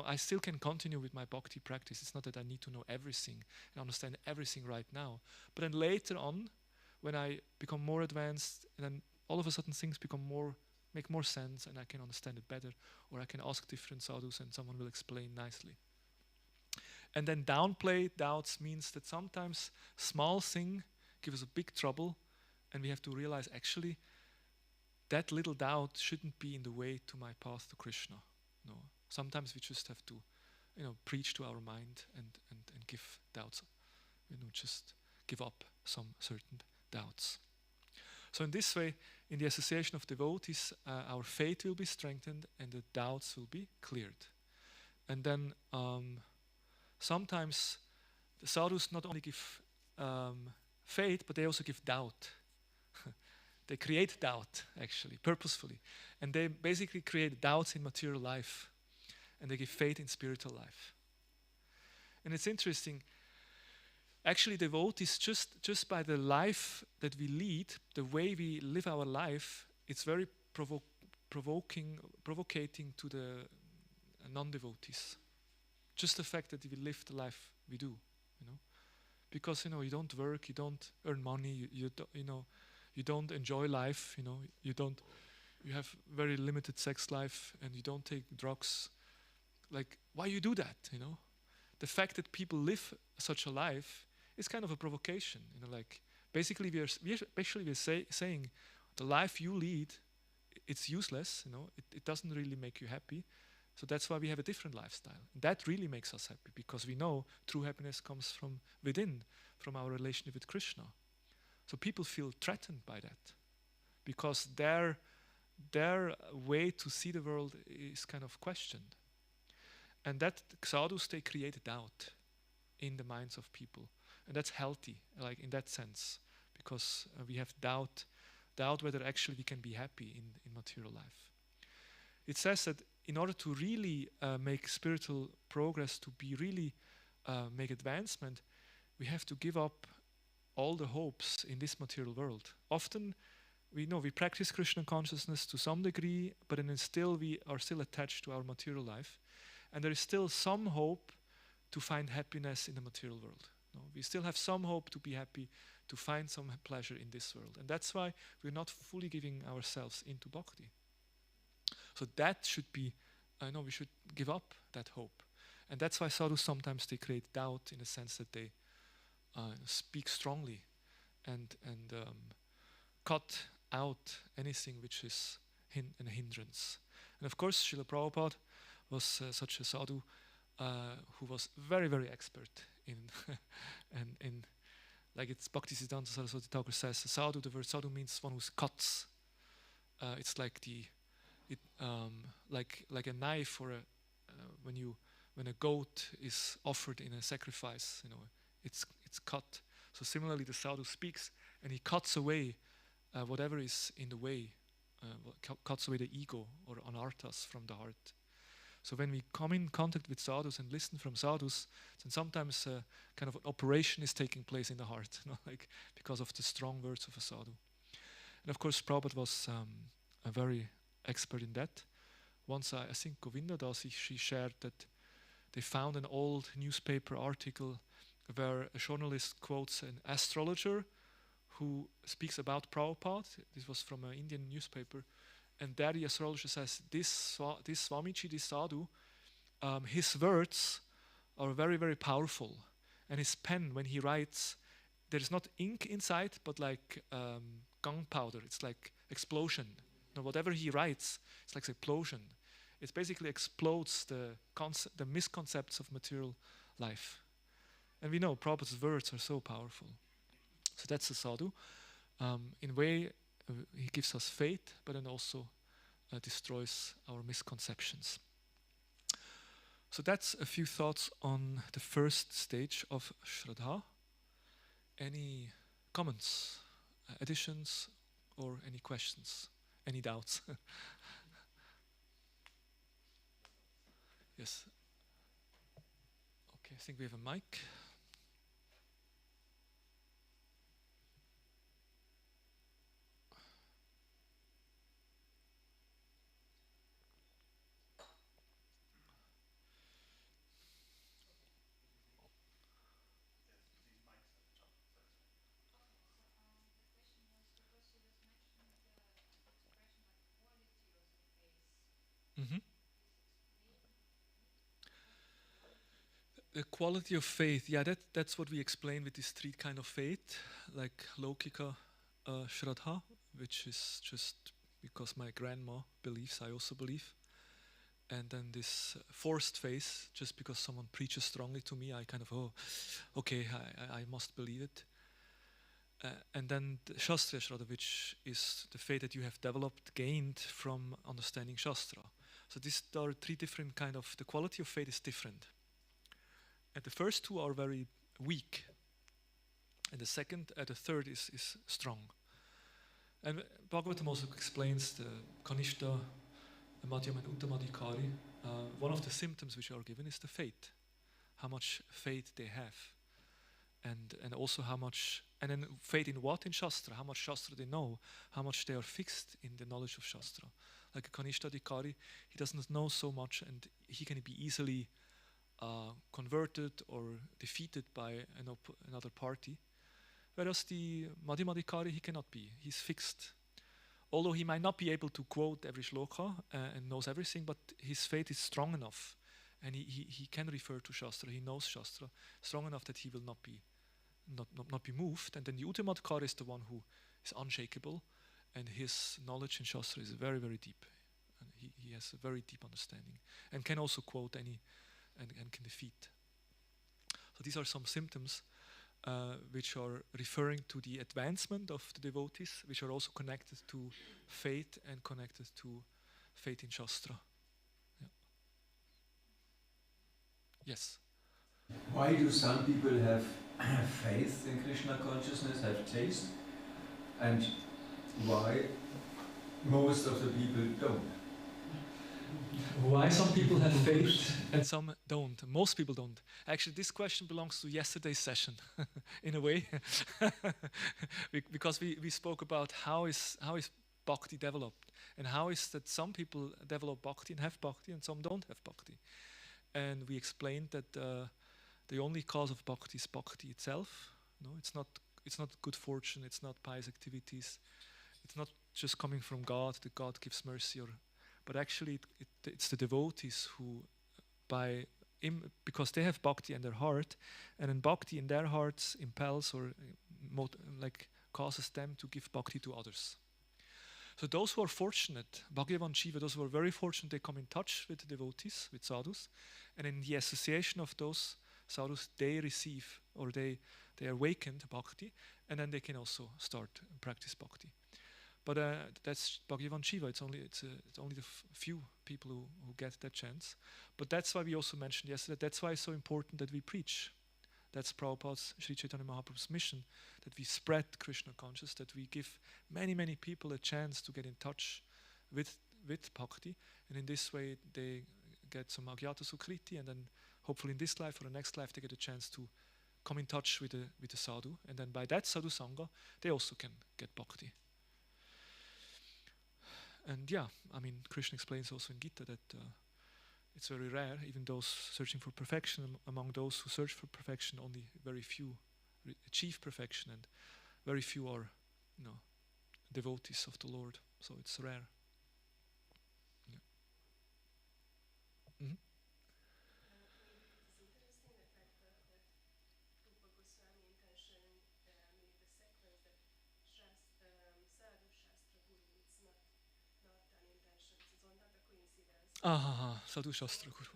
I still can continue with my bhakti practice. It's not that I need to know everything and understand everything right now. But then later on, when I become more advanced, and then all of a sudden things make more sense, and I can understand it better, or I can ask different sadhus and someone will explain nicely. And then downplay doubts means that sometimes small thing gives us a big trouble, and we have to realize actually that little doubt shouldn't be in the way to my path to Krishna. No, sometimes we just have to, preach to our mind and give doubts just give up some certain doubts. So in this way, in the association of devotees, our faith will be strengthened and the doubts will be cleared. And then sometimes the sadhus not only give faith, but they also give doubt. They create doubt, actually, purposefully. And they basically create doubts in material life. And they give faith in spiritual life. And it's interesting. Actually, devotees, just by the life that we lead, the way we live our life, it's very provocating to the non-devotees. Just the fact that we live the life we do, because you don't work, you don't earn money, you don't enjoy life, you have very limited sex life, and you don't take drugs. Like, why you do that? The fact that people live such a life is kind of a provocation. Like, basically we're saying the life you lead, it's useless. It doesn't really make you happy. So that's why we have a different lifestyle. And that really makes us happy, because we know true happiness comes from within, from our relationship with Krishna. So people feel threatened by that, because their way to see the world is kind of questioned. And that sadhus, they create doubt in the minds of people. And that's healthy, like in that sense, because we have doubt whether actually we can be happy in material life. It says that in order to really make spiritual progress, to be really make advancement, we have to give up all the hopes in this material world. Often we practice Krishna consciousness to some degree, but then we are still attached to our material life. And there is still some hope to find happiness in the material world. We still have some hope to be happy, to find some pleasure in this world. And that's why we're not fully giving ourselves into bhakti. So that should be, we should give up that hope. And that's why sadhus sometimes they create doubt, in the sense that they speak strongly and cut out anything which is a hindrance. And of course, Srila Prabhupada was such a sadhu who was very, very expert in and like it's Bhaktisiddhanta Saraswati Thakur says, sadhu, the word sadhu means one who cuts. It's like like a knife, or when a goat is offered in a sacrifice, it's cut. So similarly, the sadhu speaks and he cuts away whatever is in the way, cuts away the ego or anarthas from the heart. So when we come in contact with sadhus and listen from sadhus, then sometimes kind of an operation is taking place in the heart, like because of the strong words of a sadhu. And of course, Prabhupada was a very expert in that. Once I think Govinda Dasi, she shared that they found an old newspaper article where a journalist quotes an astrologer who speaks about Prabhupada. This was from an Indian newspaper. And there the astrologer says, this Swamiji, this sadhu, his words are very, very powerful. And his pen, when he writes, there is not ink inside, but like gunpowder. It's like explosion. Whatever he writes, it's like explosion. It basically explodes the misconceptions of material life. And we know Prabhupada's words are so powerful. So that's the sadhu. In a way, he gives us faith, but then also destroys our misconceptions. So that's a few thoughts on the first stage of Shraddha. Any comments, additions, or any questions, any doubts? Yes. Okay, I think we have a mic. Mm-hmm. The quality of faith, yeah, that's what we explain with these three kind of faith, like Laukika Shraddha, which is just because my grandma believes, I also believe. And then this forced faith, just because someone preaches strongly to me, I kind of, oh, okay, I must believe it. And then the Shastriya Shraddha, which is the faith that you have developed, gained from understanding Shastra. So these are three different kind of, the quality of faith is different. And the first two are very weak. And the third is strong. And Bhagavatam also explains the Kanishta, Madhyam and Uttamadhikari. One of the symptoms which are given is the faith. How much faith they have. And also how much, and then faith in what? In Shastra. How much Shastra they know. How much they are fixed in the knowledge of Shastra. Like a Kanishtadhikari, he doesn't know so much and he can be easily converted or defeated by another party. Whereas the Madhyamadhikari, he cannot be. He's fixed. Although he might not be able to quote every shloka and knows everything, but his faith is strong enough. And he can refer to Shastra. He knows Shastra strong enough that he will not be moved. And then the Uttamadhikari is the one who is unshakable. And his knowledge in Shastra is very, very deep. And he has a very deep understanding. And can also quote any and can defeat. So these are some symptoms which are referring to the advancement of the devotees, which are also connected to faith and connected to faith in Shastra. Yeah. Yes? Why do some people have faith in Krishna consciousness, have taste, and why most of the people don't? Why some people have faith and some don't? Most people don't. Actually, this question belongs to yesterday's session, in a way, because we spoke about how is bhakti developed, and how is that some people develop bhakti and have bhakti, and some don't have bhakti. And we explained that the only cause of bhakti is bhakti itself. No, it's not good fortune. It's not pious activities. It's not just coming from God, that God gives mercy, but actually it's the devotees who, because they have bhakti in their heart, and then bhakti in their hearts impels or causes them to give bhakti to others. So those who are fortunate, Bhagavan Shiva, those who are very fortunate, they come in touch with the devotees, with sadhus, and in the association of those sadhus, they receive or they awakened bhakti, and then they can also start practice bhakti. But that's Bhagavan Shiva. It's only the few people who get that chance. But that's why we also mentioned yesterday. That's why it's so important that we preach. That's Prabhupada's, Sri Chaitanya Mahaprabhu's mission, that we spread Krishna consciousness, that we give many people a chance to get in touch with bhakti, and in this way they get some agyata sukriti, and then hopefully in this life or the next life they get a chance to come in touch with the sadhu, and then by that sadhu sanga they also can get bhakti. And yeah, I mean, Krishna explains also in Gita that it's very rare, even those searching for perfection, among those who search for perfection, only very few achieve perfection, and very few are, devotees of the Lord. So it's rare. Yeah. Mm-hmm. Sadhu Shastra Guru.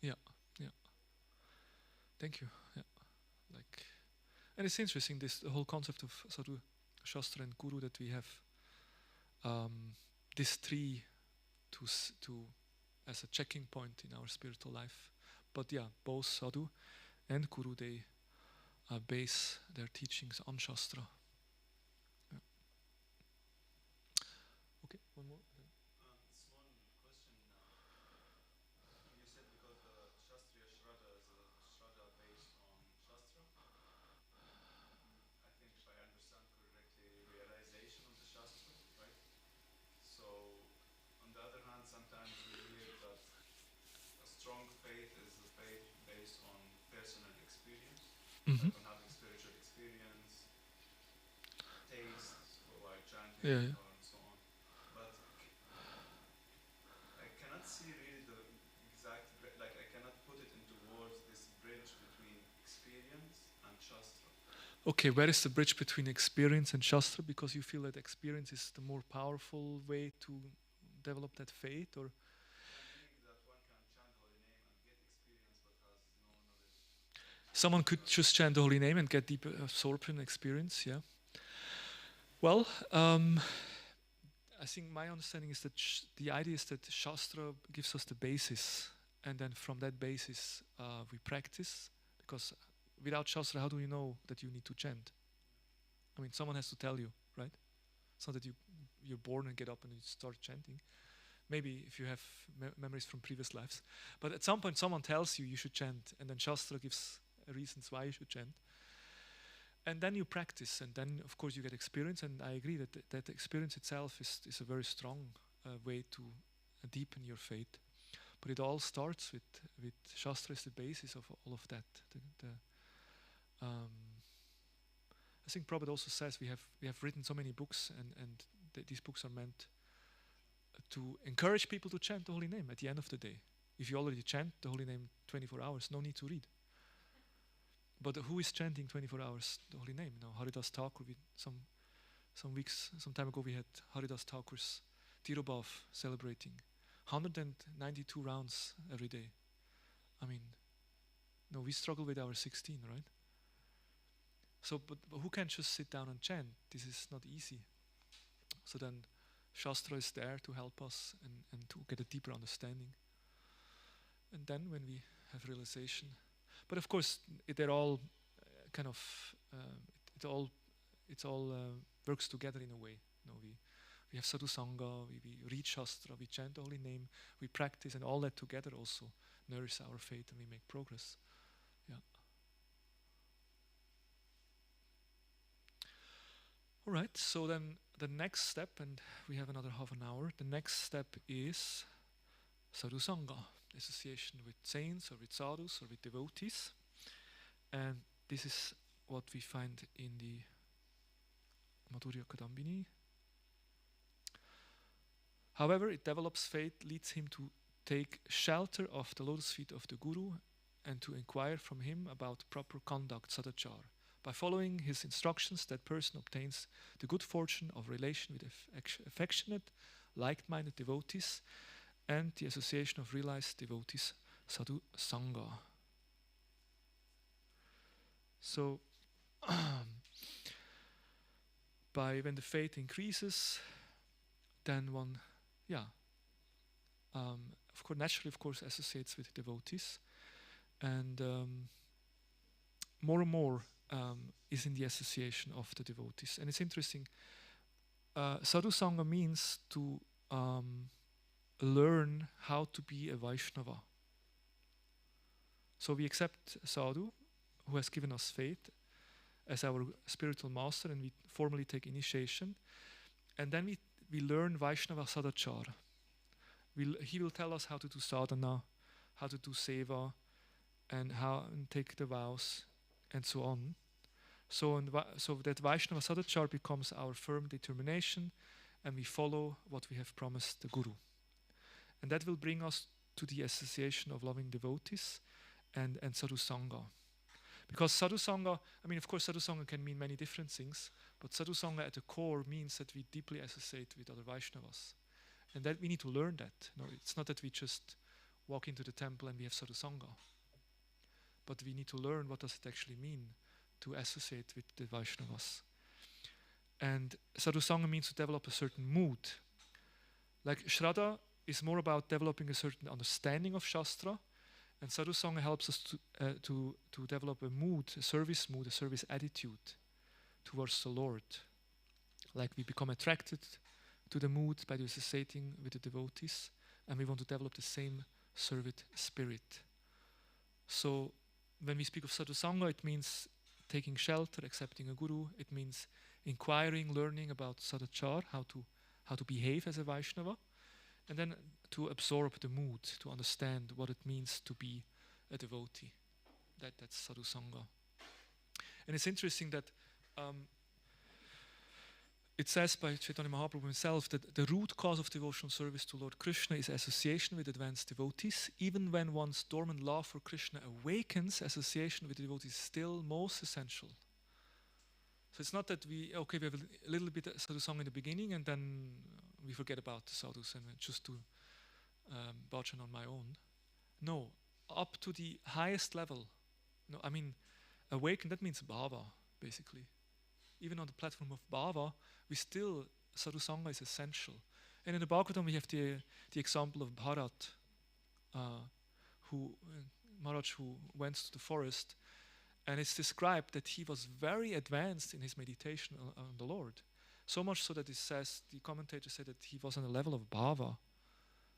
Yeah. Yeah. Thank you. Yeah. And it's interesting, the whole concept of Sadhu Shastra and Guru, that we have these three to as a checking point in our spiritual life. But yeah, both Sadhu and Guru, they base their teachings on Shastra. Yeah. Okay, one more. Small question. You said because the Shastriya Shraddha is a Shraddha based on Shastra. I think if I understand correctly, realization of the Shastra, right? So, on the other hand, sometimes we hear that a strong faith is a faith based on personal experience, like on having spiritual experience, taste, while chanting, or and so on. But I cannot see really Okay, where is the bridge between experience and Shastra? Because you feel that experience is the more powerful way to develop that faith, or Meaning that one can chant holy name and get experience but has no knowledge. someone could just chant the holy name and get deep absorption experience, yeah. Well, I think my understanding is that the idea is that Shastra gives us the basis, and then from that basis we practice, because without Shastra, how do you know that you need to chant? I mean, someone has to tell you, right? It's not that you're born and get up and you start chanting. Maybe if you have memories from previous lives. But at some point, someone tells you you should chant, and then Shastra gives reasons why you should chant. And then you practice, and then, of course, you get experience. And I agree that that experience itself is a very strong way to deepen your faith. But it all starts with Shastra as the basis of all of that. I think Prabhupada also says we have written so many books, and these books are meant to encourage people to chant the holy name at the end of the day. If you already chant the holy name 24 hours, no need to read. But who is chanting 24 hours the holy name? Now, Haridas Thakur, some time ago, we had Haridas Thakur's Tirobhav celebrating 192 rounds every day. I mean, no, we struggle with our 16, right? So, but who can just sit down and chant? This is not easy. So then Shastra is there to help us and to get a deeper understanding. And then when we have realization, but of course they're all kind of it all works together in a way. You know, we have Sadhu Sanga, we read Shastra, we chant the holy name, we practice, and all that together also nourishes our faith, and we make progress. Yeah. All right. So then the next step, and we have another half an hour. The next step is Sadhu Sanga, association with saints or with sadhus or with devotees. And this is what we find in the Madhurya Kadambini. However, it develops faith, leads him to take shelter of the lotus feet of the Guru and to inquire from him about proper conduct, sadachar. By following his instructions, that person obtains the good fortune of relation with affectionate, like-minded devotees and the association of realized devotees, Sadhu Sanga. So, when the faith increases, then one, of course, naturally, associates with devotees, and more and more is in the association of the devotees. And it's interesting. Sadhu Sanga means to learn how to be a Vaishnava. So we accept Sadhu, who has given us faith, as our spiritual master, and we formally take initiation. And then we learn Vaishnava Sadachar. He will tell us how to do sadhana, how to do seva, and how and take the vows, and so on. So that Vaishnava Sadachar becomes our firm determination, and we follow what we have promised the Guru. And that will bring us to the association of loving devotees and Sadhu Sanga. Because Sadhu Sanga, Sadhu Sanga can mean many different things, but Sadhu Sanga at the core means that we deeply associate with other Vaishnavas. And that we need to learn that. No, it's not that we just walk into the temple and we have Sadhu Sanga. But we need to learn what does it actually mean to associate with the Vaishnavas. And Sadhu Sanga means to develop a certain mood. Like Shraddha is more about developing a certain understanding of Shastra, and Sadhu Sanga helps us to develop a mood, a service attitude towards the Lord. Like we become attracted to the mood by associating with the devotees, and we want to develop the same servant spirit. So when we speak of Sadhu Sanga, it means taking shelter, accepting a guru. It means inquiring, learning about sadachar, how to behave as a Vaishnava, and then to absorb the mood, to understand what it means to be a devotee. That's Sadhu Sanga. And it's interesting that it says by Chaitanya Mahaprabhu himself that the root cause of devotional service to Lord Krishna is association with advanced devotees. Even when one's dormant love for Krishna awakens, association with the devotees is still most essential. it's not that we have a little bit of Sadhu Sanga in the beginning and then we forget about the sadhus and just do bhajan on my own. No, up to the highest level. No, I mean, awaken, that means bhava, basically. Even on the platform of bhava, Sadhu Sanga is essential. And in the Bhagavatam, we have the example of Bharat, Maharaj who went to the forest, and it's described that he was very advanced in his meditation on the Lord. So much so that the commentators say that he was on a level of bhava.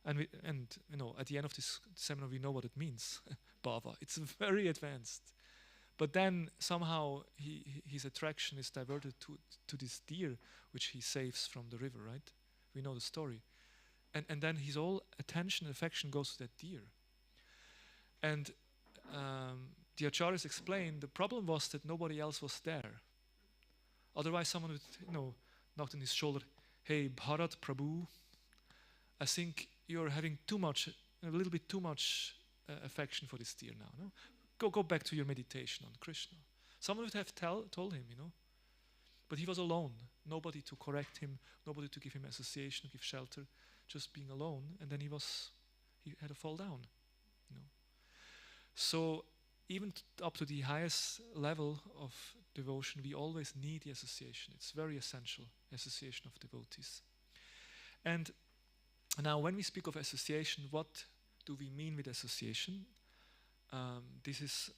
And at the end of this seminar, we know what it means, bhava. It's very advanced. But then somehow his attraction is diverted to this deer, which he saves from the river, right? We know the story. And then his whole attention and affection goes to that deer. And the acharyas explained the problem was that nobody else was there. Otherwise, someone would, knock on his shoulder, "Hey, Bharat Prabhu, I think you're having a little bit too much affection for this deer now. No? Go back to your meditation on Krishna." Someone would have told him, But he was alone. Nobody to correct him, nobody to give him association, give shelter, just being alone. And then he had a fall down, So even up to the highest level of devotion, we always need the association. It's very essential, association of devotees. And now when we speak of association, what do we mean with association? This is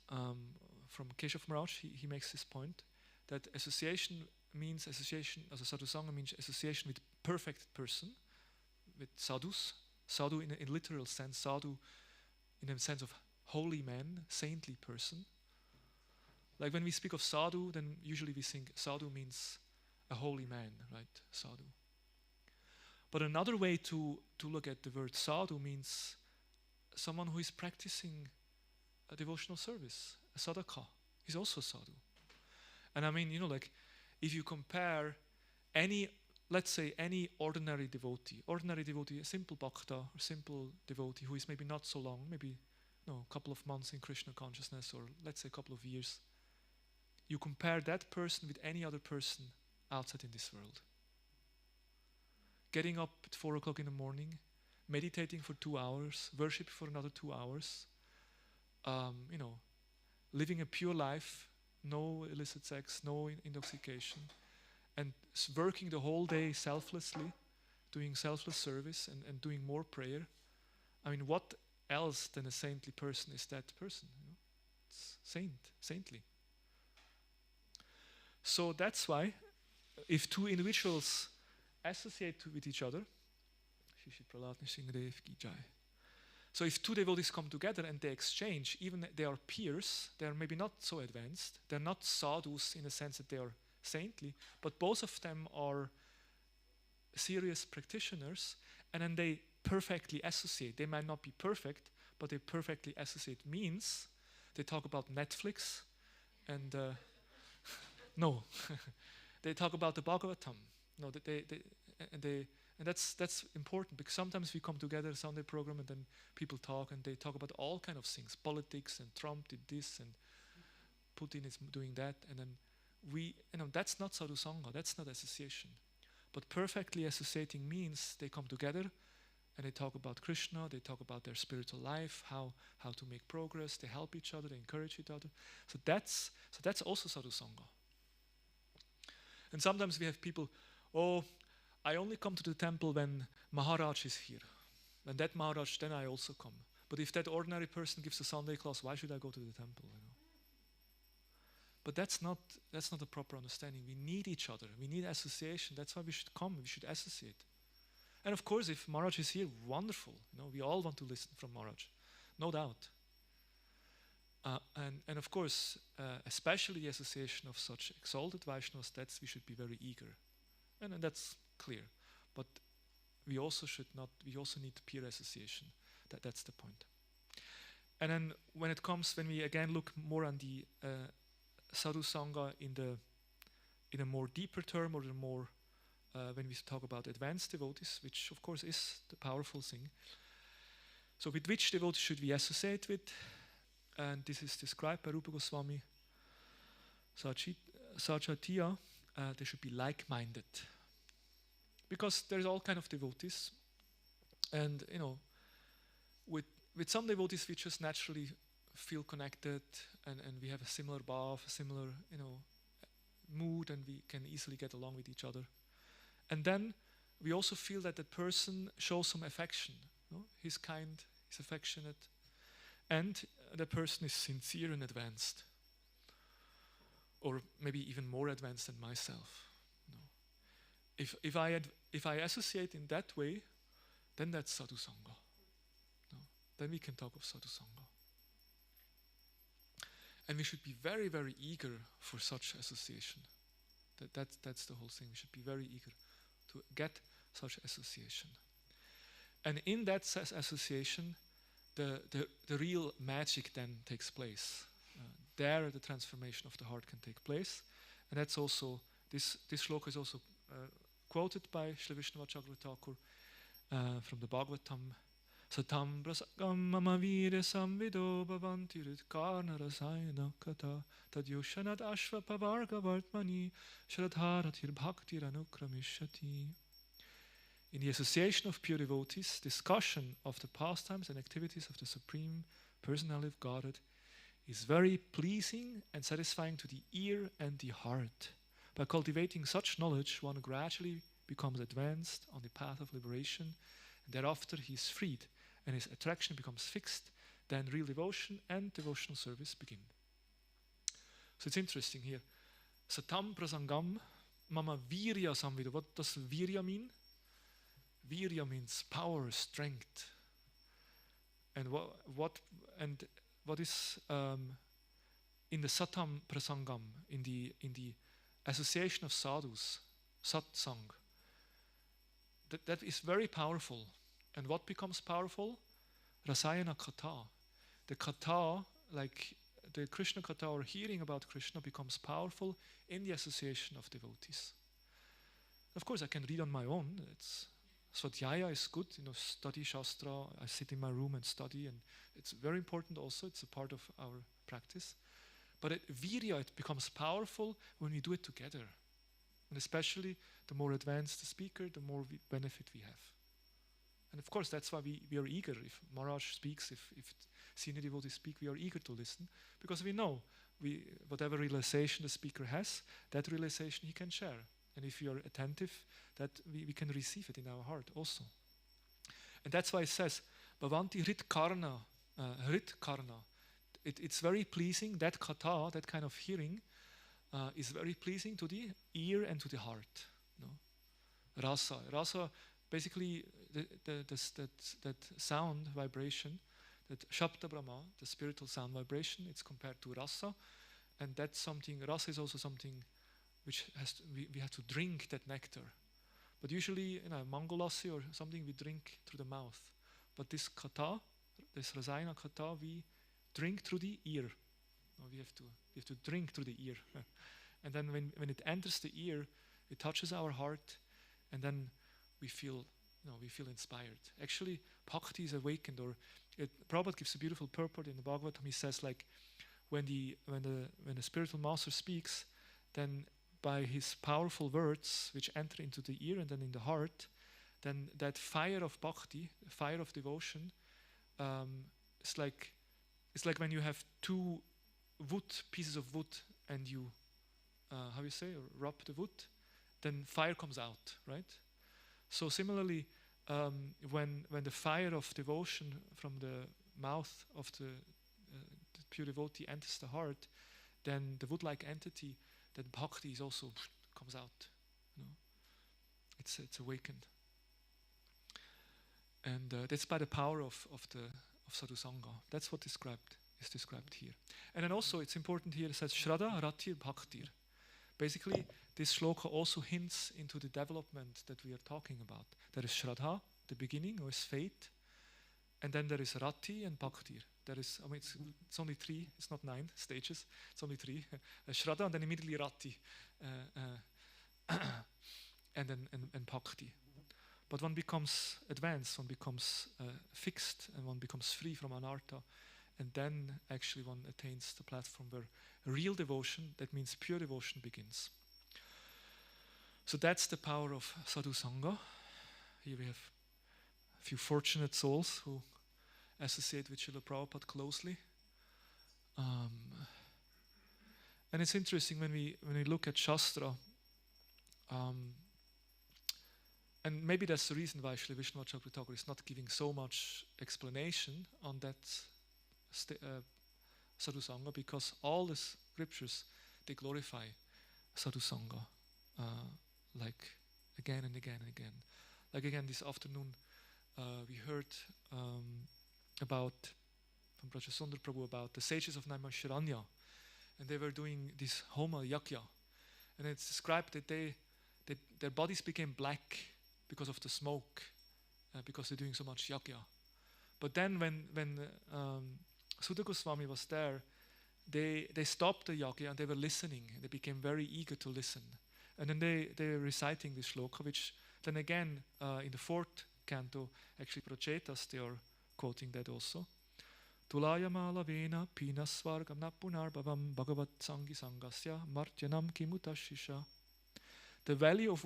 from Keshav Maharaj. He makes this point that association as a Sadhu Sanga means association with perfect person, with sadhus. Sadhu in literal sense, sadhu in the sense of holy man, saintly person. Like when we speak of sadhu, then usually we think sadhu means a holy man, right? Sadhu. But another way to look at the word sadhu means someone who is practicing a devotional service, a sadhaka. He's also sadhu. And I mean, if you compare let's say any ordinary devotee, a simple bhakta, or simple devotee who is maybe not so long, maybe a couple of months in Krishna consciousness, or let's say a couple of years, you compare that person with any other person outside in this world. Getting up at 4 o'clock in the morning, meditating for 2 hours, worship for another 2 hours, living a pure life, no illicit sex, no intoxication, and working the whole day selflessly, doing selfless service and doing more prayer. I mean, what else than a saintly person is that person? It's saintly. So that's why if two individuals associate with each other, so if two devotees come together and they exchange, even they are peers, they are maybe not so advanced, they're not sadhus in the sense that they are saintly, but both of them are serious practitioners, and then they perfectly associate. They might not be perfect, but they perfectly associate means they talk about Netflix and no, they talk about the Bhagavatam. No, and that's important because sometimes we come together Sunday program and then people talk and they talk about all kind of things, politics, and Trump did this and Putin is doing that, and then that's not Sadhu Sanga, that's not association. But perfectly associating means they come together and they talk about Krishna, they talk about their spiritual life, how to make progress, they help each other, they encourage each other. So that's also Sadhu Sanga. And sometimes we have people, I only come to the temple when Maharaj is here. When that Maharaj, then I also come. But if that ordinary person gives a Sunday class, why should I go to the temple? But that's not a proper understanding. We need each other. We need association. That's why we should come. We should associate. And of course, if Maharaj is here, wonderful. We all want to listen from Maharaj, no doubt. And of course, especially the association of such exalted Vaishnavas, we should be very eager, and that's clear. But we also need peer association. That's the point. And then when we again look more on the Sadhu Sanga in a more deeper term, or when we talk about advanced devotees, which of course is the powerful thing. So with which devotees should we associate with? And this is described by Rupa Goswami. Sajatiya they should be like-minded. Because there's all kind of devotees, and with some devotees we just naturally feel connected, and we have a similar bhav, a similar mood, and we can easily get along with each other. And then we also feel that the person shows some affection. He's kind, he's affectionate, and the person is sincere and advanced, or maybe even more advanced than myself. If I associate in that way, then that's Sadhu Sanga. Then we can talk of Sadhu Sanga. And we should be very, very eager for such association. That's the whole thing. We should be very eager to get such association. And in that association, the real magic then takes place. There the transformation of the heart can take place. And that's also, this shloka is also quoted by Sri Vishnavacharya Thakur from the Bhagavatam. Satam prasangam mama vire samvido bhavanti ritkarna rasayana kata tadyushanat ashva pavarga vartmani shradharatir bhaktir anukramishati. In the association of pure devotees, discussion of the pastimes and activities of the Supreme Personality of Godhead is very pleasing and satisfying to the ear and the heart. By cultivating such knowledge, one gradually becomes advanced on the path of liberation, and thereafter he is freed, and his attraction becomes fixed. Then real devotion and devotional service begin. So it's interesting here. Satam prasangam mama virya samvida. What does virya mean? Virya means power, strength. And what is in the satam prasangam, in the association of sadhus, satsang, that is very powerful. And what becomes powerful? Rasayana katha. The katha, like the Krishna katha or hearing about Krishna, becomes powerful in the association of devotees. Of course, I can read on my own. Swadhyaya is good, study Shastra. I sit in my room and study, and it's very important also. It's a part of our practice. But virya, it becomes powerful when we do it together. And especially the more advanced the speaker, the more benefit we have. And of course, that's why we are eager. If Maharaj speaks, if senior devotees speak, we are eager to listen, because we know whatever realization the speaker has, that realization he can share. And if we are attentive, that we can receive it in our heart also. And that's why it says, Bhavanti Hrit Karna. It's very pleasing, that katha, that kind of hearing, is very pleasing to the ear and to the heart. Rasa, basically that sound vibration, that Shabda Brahma, the spiritual sound vibration, it's compared to rasa, and that's something. Rasa is also something which we have to drink that nectar. But usually, mangolassi or something we drink through the mouth. But this katha, this rasayana katha, we drink through the ear. We have to drink through the ear. And then when it enters the ear, it touches our heart, and then we feel inspired. Actually, bhakti is awakened, or Prabhupada gives a beautiful purport in the Bhagavatam. He says, like, when the spiritual master speaks, then by his powerful words, which enter into the ear and then in the heart, then that fire of bhakti, fire of devotion, it's like when you have two pieces of wood, and you rub the wood, then fire comes out, right? So similarly, when the fire of devotion from the mouth of the pure devotee enters the heart, then the wood-like entity, that bhakti is also comes out. It's awakened, and that's by the power of Sadhu Sanga. That's what is described here. And then also it's important here. It says Sraddha, Ratir, Bhaktir. Basically, this shloka also hints into the development that we are talking about. There is Shraddha, the beginning, or is faith, and then there is Rati and Bhaktir. There is, it's only 3, it's not 9 stages, it's only 3. Shraddha and then immediately Rati, and then Bhakti. But one becomes advanced, one becomes fixed, and one becomes free from anartha, and then actually one attains the platform where real devotion, that means pure devotion, begins. So that's the power of Sadhu Sanga. Here we have a few fortunate souls who associate with Srila Prabhupada closely. And it's interesting when we look at Shastra, and maybe that's the reason why Srila Vishnuvachakravarti Thakur is not giving so much explanation on that Sadhu Sanga, because all the scriptures, they glorify Sadhu Sanga, like again and again and again. Like again this afternoon, we heard about, from Prajasundar Prabhu, about the sages of Naimisharanya, and they were doing this Homa Yakya, and it's described that their bodies became black because of the smoke, because they're doing so much Yakya. But then when Sudha Goswami was there, they stopped the Yakya and they were listening. They became very eager to listen. And then they were reciting this shloka, which then again in the fourth canto, actually Prachetas, they are quoting that also. Tulayamala vena pinasvargam napunar bhavam bhagavat sangi sangasya martyanam kimutashisha. The value of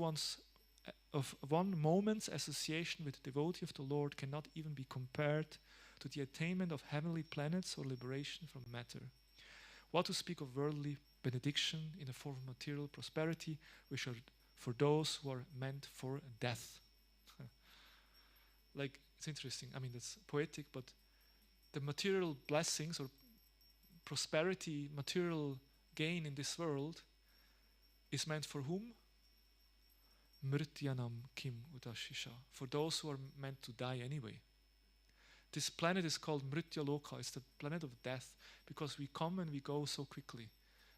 one moment's association with the devotee of the Lord cannot even be compared to the attainment of heavenly planets or liberation from matter. What to speak of worldly benediction in the form of material prosperity, which are for those who are meant for death. Like, it's interesting. I mean, it's poetic, but the material blessings or prosperity, material gain in this world is meant for whom? Mrityanam kim udashisha. For those who are meant to die anyway. This planet is called Mritya Loka. It's the planet of death, because we come and we go so quickly.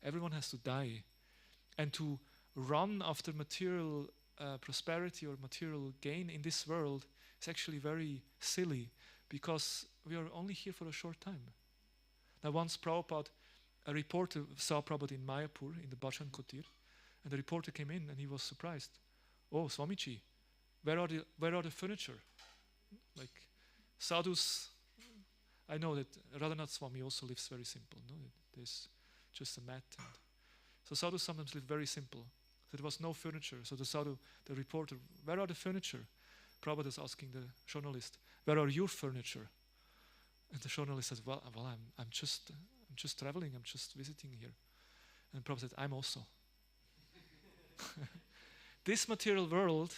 Everyone has to die. And to run after material prosperity or material gain in this world is actually very silly, because we are only here for a short time. Now once Prabhupada, a reporter saw Prabhupada in Mayapur, in the Bhajan Kutir, and the reporter came in and he was surprised. Oh, Swamiji, where are the furniture? Like, sadhus, I know that Radhanath Swami also lives very simple. No? There's just a mat. And so sadhus sometimes live very simple. There was no furniture. So the sadhu, the reporter, where are the furniture? Prabhupada is asking the journalist, where are your furniture? And the journalist says, well, I'm just traveling. I'm just visiting here. And Prabhupada said, I'm also. This material world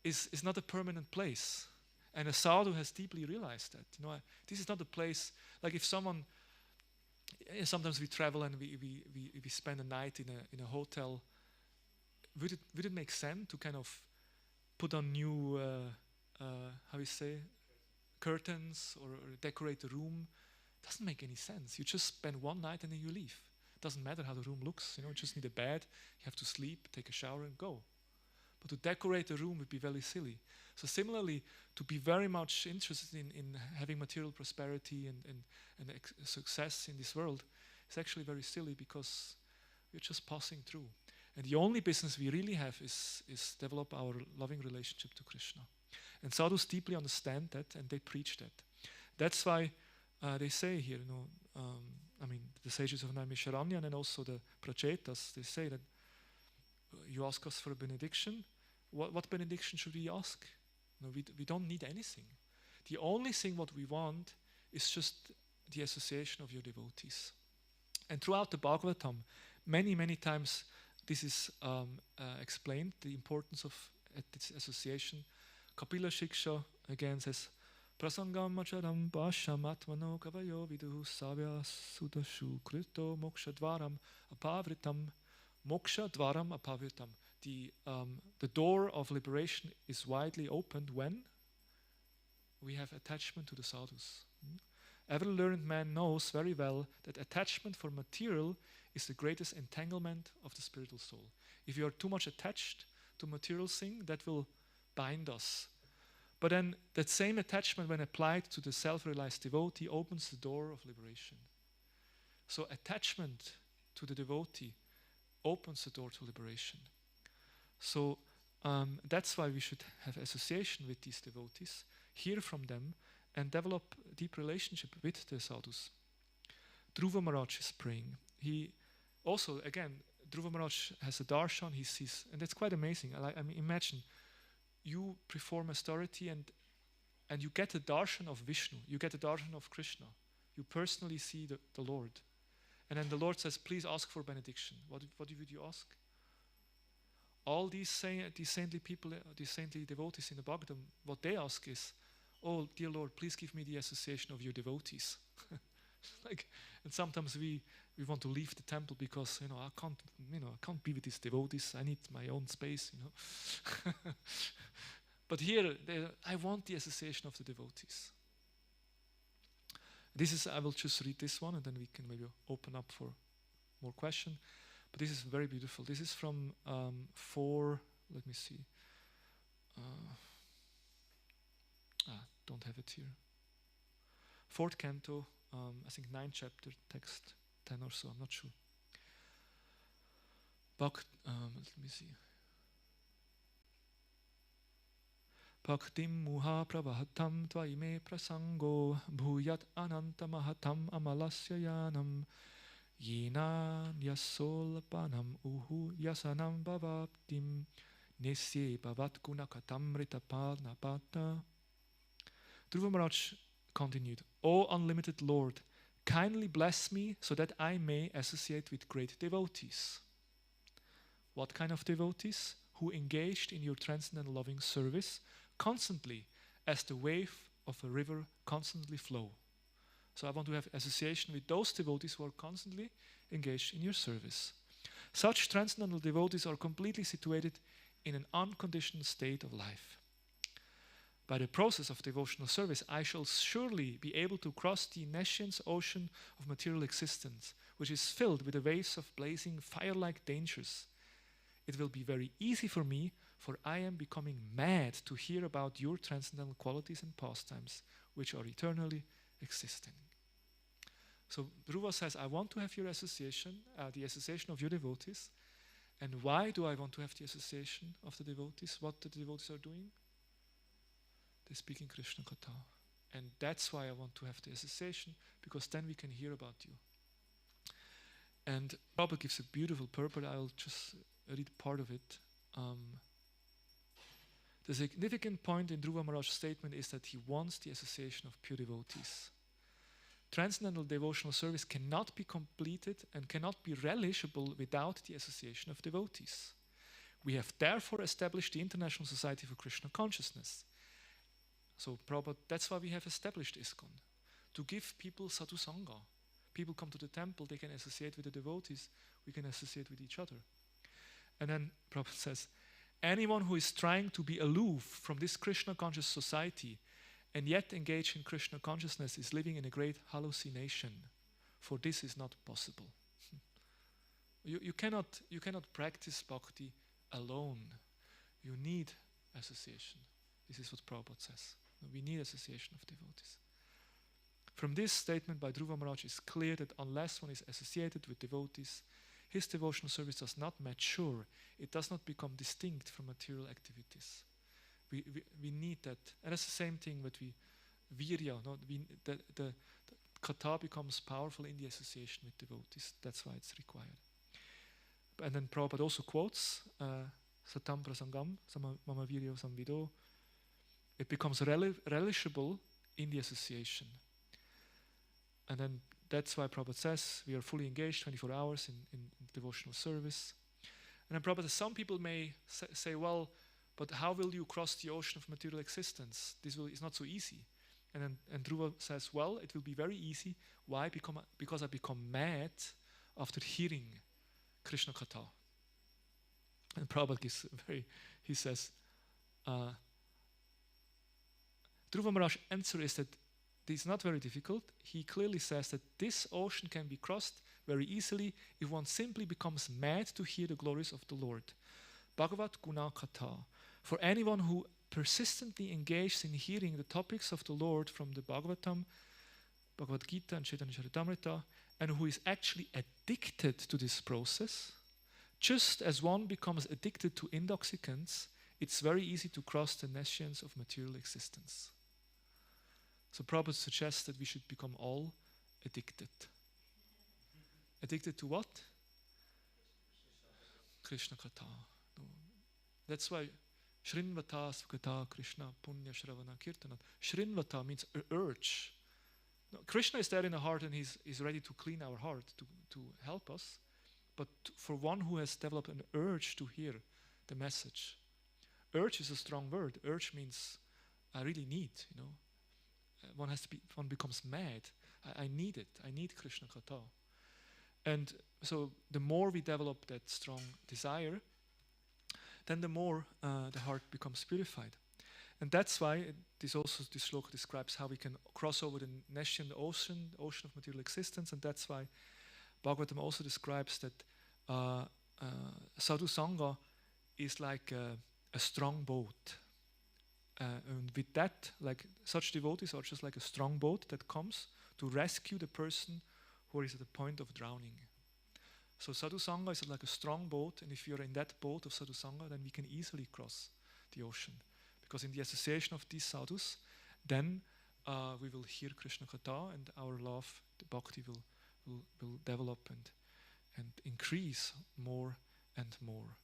is not a permanent place. And a sadhu has deeply realized that. You know, this is not a place, like if someone, sometimes we travel and we spend a night in a hotel, would it make sense to kind of put on new, how you say, curtains or decorate the room? Doesn't make any sense. You just spend one night and then you leave. Doesn't matter how the room looks. You just need a bed, you have to sleep, take a shower and go. But to decorate a room would be very silly. So similarly, to be very much interested in having material prosperity and success in this world is actually very silly, because we're just passing through. And the only business we really have is develop our loving relationship to Krishna. And sadhus deeply understand that, and they preach that. That's why they say here, I mean, the sages of Naimisharanya and also the Prachetas, they say that you ask us for a benediction. What benediction should we ask? No, we don't need anything. The only thing what we want is just the association of your devotees. And throughout the Bhagavatam, many times this is explained, the importance of this association. Kapila Shiksha again says, Prasangam macharam bhasham atmano kavayo viduhu savya sudashu krito moksha dvaram apavritam. Moksha dvaram apavritam. The door of liberation is widely opened when we have attachment to the sadhus. Every learned man knows very well that attachment for material is the greatest entanglement of the spiritual soul. If you are too much attached to material thing, that will bind us. But then that same attachment, when applied to the self-realized devotee, opens the door of liberation. So attachment to the devotee opens the door to liberation. So that's why we should have association with these devotees, hear from them, and develop a deep relationship with the sadhus. Dhruva Maharaj is praying. He also, again, Dhruva Maharaj has a darshan, he sees, and that's quite amazing. I mean, imagine you perform austerity and you get a darshan of Vishnu, you get a darshan of Krishna. You personally see the Lord. And then the Lord says, please ask for benediction. What would you ask? All these saintly people, these saintly devotees in the Bhagavatam, what they ask is, oh, dear Lord, please give me the association of your devotees. And sometimes we want to leave the temple because I can't be with these devotees. I need my own space. But here, I want the association of the devotees. I will just read this one, and then we can maybe open up for more questions. But this is very beautiful. This is from 4. Let me see. Don't have it here. 4th canto. I think 9th chapter, text 10 or so, I'm not sure. Let me see. Bhaktim muha pravahatam tvaime prasango bhuyat anantamahatam amalasya yanam yena yasolpanam uhu yasanam bhavaptim nisye bhavat gunakatam ritapadnapata. Dhruva Maharaj continued, O unlimited Lord, kindly bless me so that I may associate with great devotees. What kind of devotees? Who engaged in your transcendental loving service constantly as the wave of a river constantly flow. So I want to have association with those devotees who are constantly engaged in your service. Such transcendental devotees are completely situated in an unconditioned state of life. By the process of devotional service, I shall surely be able to cross the nescience ocean of material existence, which is filled with the waves of blazing fire-like dangers. It will be very easy for me, for I am becoming mad to hear about your transcendental qualities and pastimes, which are eternally existing. So Dhruva says, I want to have your association, the association of your devotees. And why do I want to have the association of the devotees? What the devotees are doing? They speak in Krishna Katha. And that's why I want to have the association, because then we can hear about you. And Prabhupada gives a beautiful purport. I'll just read part of it. The significant point in Dhruva Maharaj's statement is that he wants the association of pure devotees. Transcendental devotional service cannot be completed and cannot be relishable without the association of devotees. We have therefore established the International Society for Krishna Consciousness. So Prabhupada, that's why we have established ISKCON, to give people Sadhu Sanga. People come to the temple, they can associate with the devotees, we can associate with each other. And then Prabhupada says, anyone who is trying to be aloof from this Krishna conscious society and yet engage in Krishna consciousness is living in a great hallucination, for this is not possible. You cannot practice bhakti alone. You need association. This is what Prabhupada says. We need association of devotees. From this statement by Dhruva Maharaj, it's clear that unless one is associated with devotees, his devotional service does not mature. It does not become distinct from material activities. We need that. And that's the same thing with virya. No? The kata becomes powerful in the association with devotees. That's why it's required. And then Prabhupada also quotes satam prasangam, mama virya samvido. It becomes relishable in the association. And then that's why Prabhupada says we are fully engaged 24 hours in devotional service. And then Prabhupada says, some people may say, well, but how will you cross the ocean of material existence? It's not so easy. And Dhruva says, well, it will be very easy. Why? Because I become mad after hearing Krishna Katha. And Prabhupada he says, Dhruva Maharaj's answer is that this is not very difficult. He clearly says that this ocean can be crossed very easily if one simply becomes mad to hear the glories of the Lord. Bhagavat Guna Katha. For anyone who persistently engages in hearing the topics of the Lord from the Bhagavatam, Bhagavad Gita and Chaitanya Charitamrita, and who is actually addicted to this process, just as one becomes addicted to intoxicants, it's very easy to cross the nescience of material existence. So Prabhupada suggests that we should become all addicted. Addicted to what? Krishna Katha. No. That's why Shrinvata Sukata Krishna Punya Shravana Kirtanat. Shrinvata means urge. No, Krishna is there in the heart and he's ready to clean our heart, to help us. But for one who has developed an urge to hear the message, urge is a strong word. Urge means I really need, one becomes mad. I need it. I need Krishna Katha. And so the more we develop that strong desire, then the more the heart becomes purified. And that's why this shloka describes how we can cross over the Nescian ocean, the ocean of material existence, and that's why Bhagavatam also describes that Sadhu Sanga is like a strong boat. And with that, like such devotees are just like a strong boat that comes to rescue the person who is at the point of drowning. So Sadhu Sanga is like a strong boat, and if you're in that boat of Sadhu Sanga, then we can easily cross the ocean. Because in the association of these sadhus, then we will hear Krishna Katha, and our love, the bhakti will develop and increase more and more.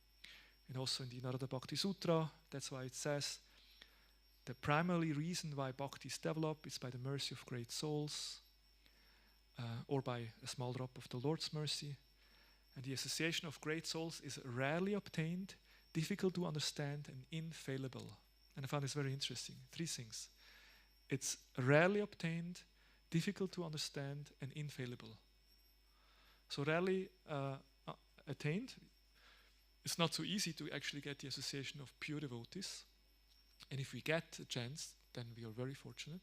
And also in the Narada Bhakti Sutra, that's why it says, the primary reason why bhakti is developed is by the mercy of great souls, or by a small drop of the Lord's mercy. And the association of great souls is rarely obtained, difficult to understand, and infallible. And I found this very interesting. 3 things. It's rarely obtained, difficult to understand, and infallible. So rarely attained. It's not so easy to actually get the association of pure devotees. And if we get a chance, then we are very fortunate.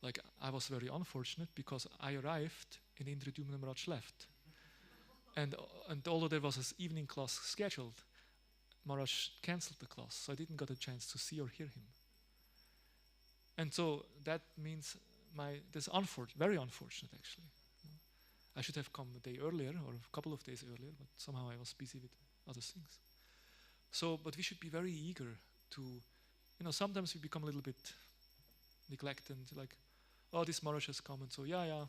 Like I was very unfortunate because I arrived and Indradyumna Maharaj left. And although there was an evening class scheduled, Maharaj cancelled the class, so I didn't get a chance to see or hear him. And so that means that's very unfortunate actually. I should have come a day earlier or a couple of days earlier, but somehow I was busy with other things. So, but we should be very eager to, sometimes we become a little bit neglected, like, oh, this Maharaj has come, and so yeah,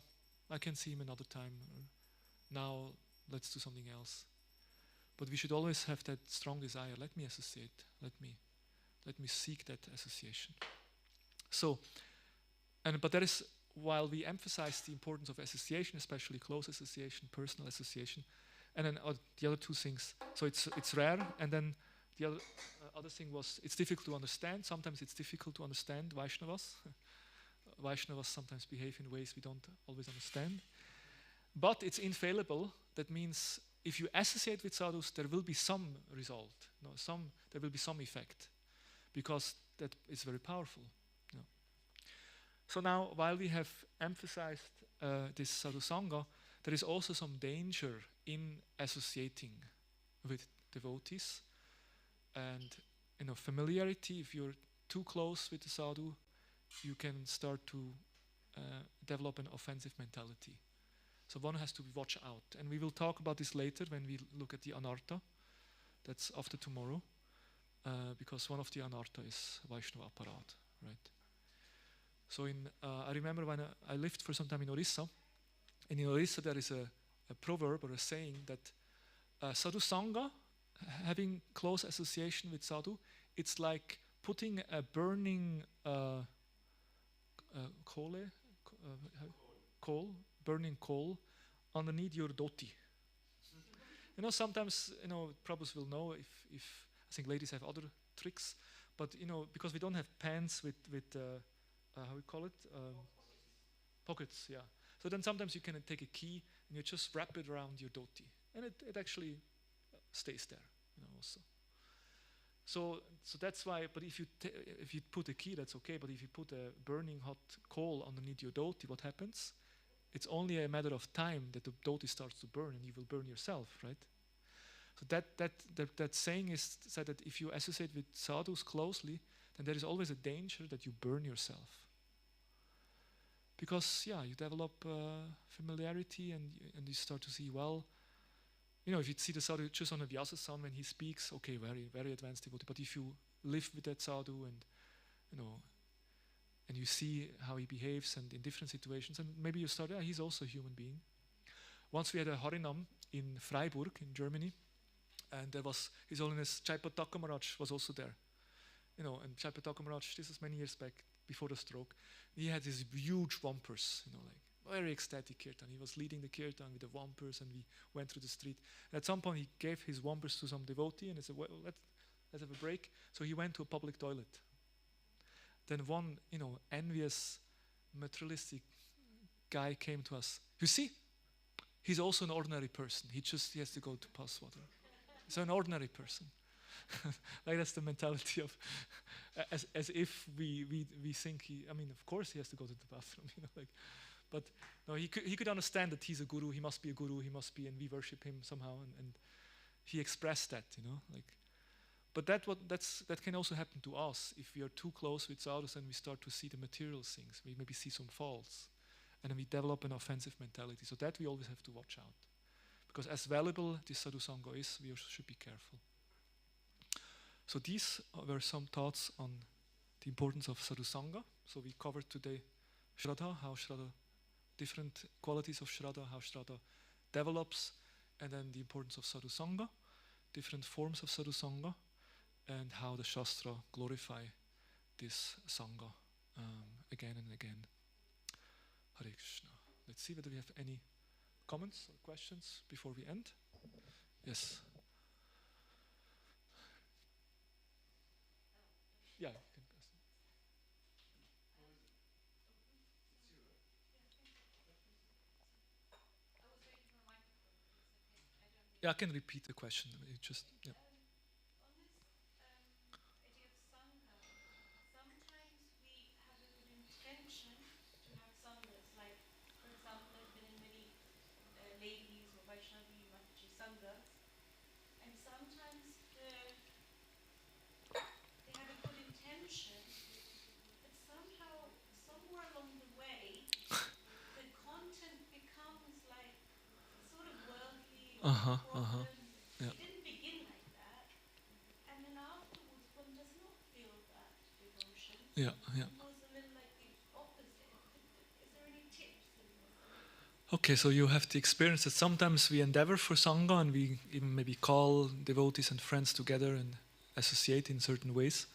I can see him another time. Or now let's do something else. But we should always have that strong desire. Let me associate. Let me seek that association. So, but there is, while we emphasize the importance of association, especially close association, personal association, and then the other 2 things. So it's rare, and then the other thing was it's difficult to understand. Sometimes it's difficult to understand Vaishnavas. Vaishnavas sometimes behave in ways we don't always understand. But it's infallible. That means if you associate with sadhus, there will be some result. There will be some effect, because that is very powerful. So now, while we have emphasized this Sadhu Sanga, there is also some danger in associating with devotees. And familiarity, if you're too close with the sadhu, you can start to develop an offensive mentality. So one has to watch out. And we will talk about this later when we look at the anartha. That's after tomorrow, because one of the anartha is Vaishnava Aparad, right? So I remember when I lived for some time in Orissa, and in Orissa there is a proverb or a saying that Sadhu Sanga, having close association with sadhu, it's like putting a burning burning coal underneath your dhoti. Sometimes Prabhus will know if I think ladies have other tricks, but because we don't have pants with how we call it? Pockets, yeah. So then sometimes you can take a key and you just wrap it around your dhoti, and it actually stays there, also. So that's why. But if you put a key, that's okay. But if you put a burning hot coal underneath your dhoti, what happens? It's only a matter of time that the dhoti starts to burn, and you will burn yourself, right? So that saying is said that if you associate with sadhus closely, then there is always a danger that you burn yourself. Because you develop familiarity, and you start to see, well, if you see the sadhu just on a Vyasa-san when he speaks, okay, very, very advanced devotee. But if you live with that sadhu and you see how he behaves and in different situations, and maybe you start, he's also a human being. Once we had a Harinam in Freiburg in Germany, And there was His Holiness Chaitanya Maharaj was also there. And Chaitanya Maharaj, this was many years back, before the stroke. He had these huge wampers, like very ecstatic kirtan. He was leading the kirtan with the wampers, and we went through the street. And at some point, he gave his wampers to some devotee, and he said, "Well, let's have a break." So he went to a public toilet. Then one, envious, materialistic guy came to us. You see, he's also an ordinary person. He has to go to pass water. So an ordinary person. Like that's the mentality of, as if we think of course he has to go to the bathroom, but no, he could understand that he's a guru. He must be a guru. He must be, and we worship him somehow. And he expressed that, But that can also happen to us if we are too close with sadhus and we start to see the material things. We maybe see some faults, and then we develop an offensive mentality. So that we always have to watch out, because as valuable this Sadhu Sangha is, we also should be careful. So these were some thoughts on the importance of Sadhu Sanga. So we covered today Sraddha, how Sraddha, different qualities of Sraddha, how Sraddha develops, and then the importance of Sadhu Sanga, different forms of Sadhu Sanga, and how the Shastra glorify this Sangha again and again. Hare Krishna. Let's see whether we have any comments or questions before we end. Yes. Yeah. You can pass. Yeah, I can repeat the question. It just yeah. On this idea of Sangha, sometimes we have a good intention to have Sanghas. Like, for example, I've been in many ladies or Vaishnavi Mataji Sanghas, and sometimes they have a good intention, but somehow, somewhere along the way, the content becomes like sort of worldly or problem. Yeah. It didn't begin like that, and then afterwards one does not feel that devotion. Yeah. It was a little like the opposite. Is there any tips in this? Okay, so you have the experience that sometimes we endeavor for Sangha and we even maybe call devotees and friends together and associate in certain ways.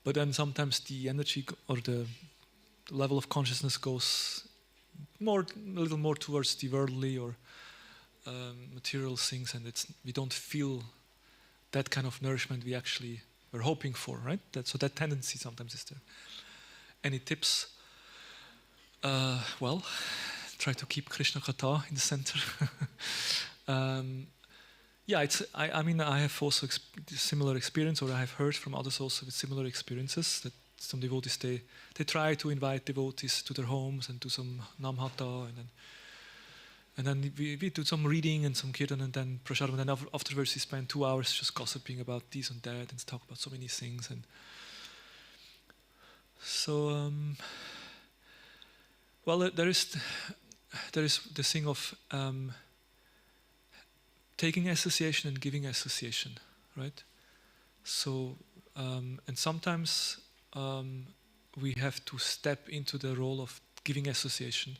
But then sometimes the energy or the level of consciousness goes a little more towards the worldly or material things, and we don't feel that kind of nourishment we actually were hoping for, right? So that tendency sometimes is there. Any tips? Well, try to keep Krishna Katha in the center. I have also similar experience, or I have heard from others also with similar experiences, that some devotees, they try to invite devotees to their homes and do some namhata, and then we do some reading and some kirtan and then prasadam, and then afterwards we spend 2 hours just gossiping about this and that and talk about so many things. And so, there is the thing of taking association and giving association, right? So, and sometimes we have to step into the role of giving association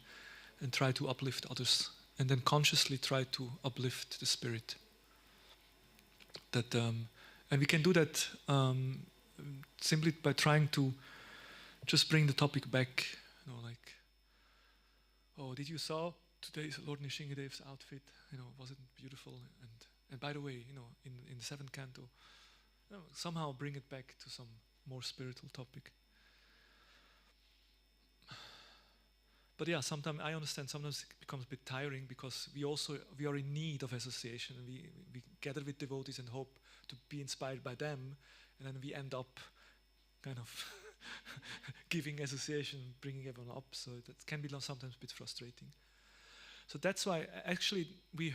and try to uplift others, and then consciously try to uplift the spirit. And we can do that simply by trying to just bring the topic back, like, oh, did you saw today's Lord Nishingadev's outfit? Was it beautiful? And by the way, in the 7th canto, somehow bring it back to some more spiritual topic. But yeah, sometimes I understand. Sometimes it becomes a bit tiring because we are in need of association, and we gather with devotees and hope to be inspired by them, and then we end up kind of giving association, bringing everyone up. So that can be sometimes a bit frustrating. So that's why actually we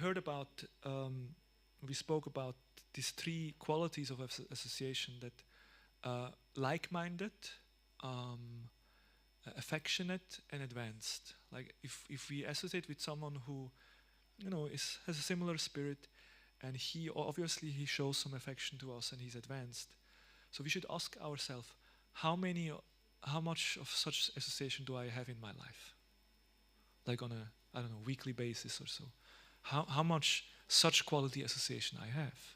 spoke about these 3 qualities of association: that like-minded, affectionate, and advanced. Like if we associate with someone who has a similar spirit, and he shows some affection to us and he's advanced, so we should ask ourselves, how much of such association do I have in my life, like on a weekly basis or so? How much such quality association I have?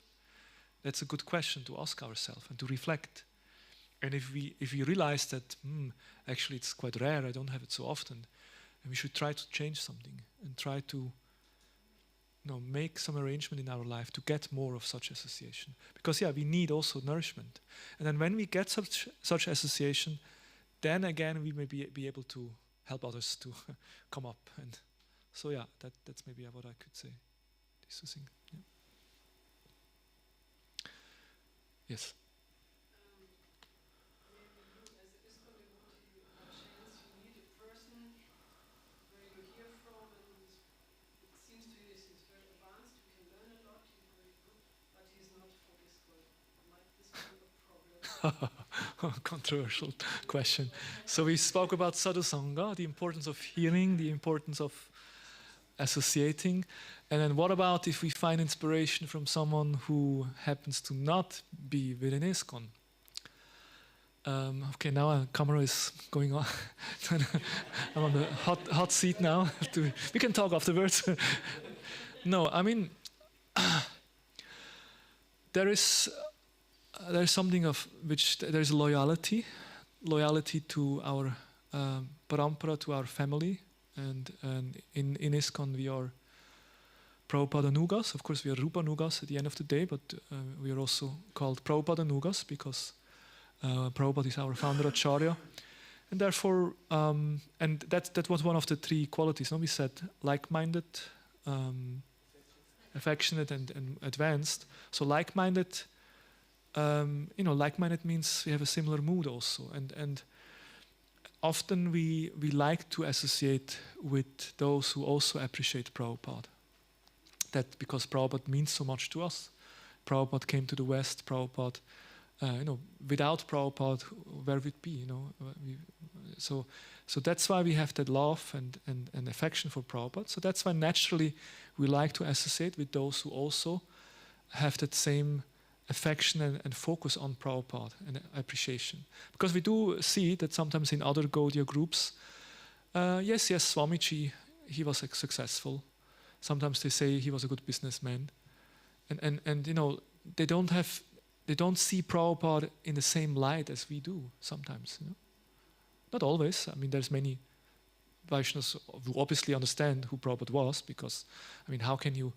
That's a good question to ask ourselves and to reflect. And if we realize that actually it's quite rare, I don't have it so often, and we should try to change something and try to make some arrangement in our life to get more of such association. Because we need also nourishment. And then when we get such association, then again we may be able to help others to come up. And so that's maybe what I could say. These two things. Yeah. Yes. Controversial question. So we spoke about Sadhu Sanga, the importance of hearing, the importance of associating. And then what about if we find inspiration from someone who happens to not be within ISKCON? Okay, now our camera is going on. I'm on the hot seat now. We can talk afterwards. No, I mean, there's something of which there's loyalty to our parampara, to our family, and in ISKCON we are Prabhupada Nugas. Of course, we are Rupa Nugas at the end of the day, but we are also called Prabhupada Nugas because Prabhupada is our founder Acharya, and therefore, and that was one of the three qualities. No, we said like-minded, affectionate, and advanced. So like-minded. Like-minded means we have a similar mood also, and often we like to associate with those who also appreciate Prabhupada. That because Prabhupada means so much to us. Prabhupada came to the West. Prabhupada, without Prabhupada, where would it be? So that's why we have that love and affection for Prabhupada. So that's why naturally we like to associate with those who also have that same affection and focus on Prabhupada and appreciation. Because we do see that sometimes in other Gaudiya groups, yes, Swamiji, he was successful. Sometimes they say he was a good businessman. And they don't see Prabhupada in the same light as we do sometimes. Not always. I mean, there's many Vaishnavas who obviously understand who Prabhupada was, because, how can you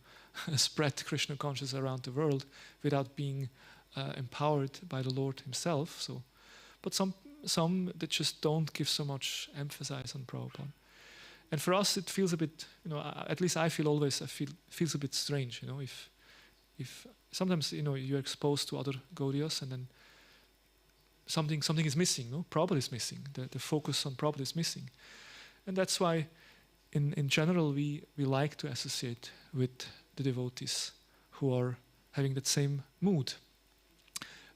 spread Krishna consciousness around the world without being empowered by the Lord himself? So, but some that just don't give so much emphasis on Prabhupada. And for us, it feels a bit, at least I feel feels a bit strange, if sometimes, you're exposed to other Gaudiyas and then something is missing, no? Prabhupada is missing, the focus on Prabhupada is missing. And that's why, in general, we like to associate with the devotees who are having that same mood.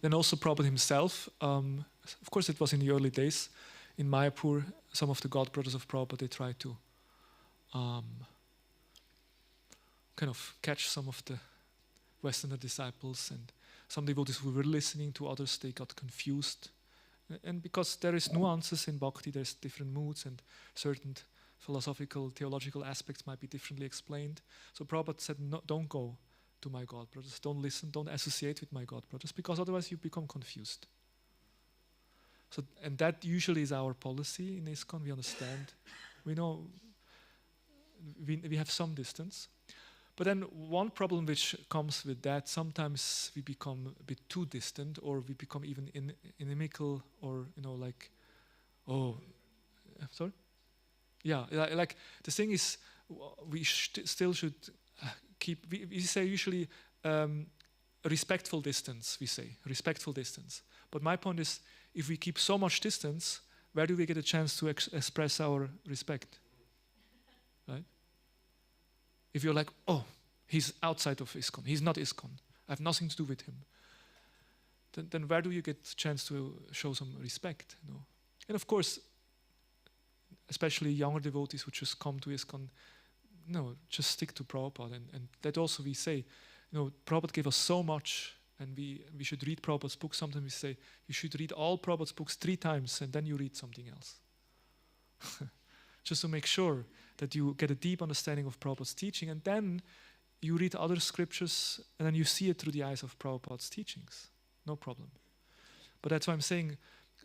Then also Prabhupada himself, of course it was in the early days, in Mayapur, some of the god brothers of Prabhupada, they tried to kind of catch some of the Westerner disciples, and some devotees who were listening to others, they got confused. And because there is nuances in bhakti, there's different moods, and certain philosophical, theological aspects might be differently explained. So Prabhupada said, no, don't go to my god brothers, don't listen, don't associate with my god brothers, because otherwise you become confused. So, and that usually is our policy in ISKCON. We understand, we know, we have some distance. But then one problem which comes with that, sometimes we become a bit too distant, or we become even inimical, or sorry? Yeah, like the thing is, we still should keep, we say usually a respectful distance, we say, respectful distance. But my point is, if we keep so much distance, where do we get a chance to express our respect? Right? If you're like, oh, he's outside of ISKCON, he's not ISKCON, I have nothing to do with him, then where do you get a chance to show some respect? And of course, especially younger devotees who just come to ISKCON, just stick to Prabhupada. And that also we say, Prabhupada gave us so much, and we should read Prabhupada's books. Sometimes we say, you should read all Prabhupada's books 3 times, and then you read something else. Just to make sure that you get a deep understanding of Prabhupada's teaching, and then you read other scriptures and then you see it through the eyes of Prabhupada's teachings. No problem. But that's why I'm saying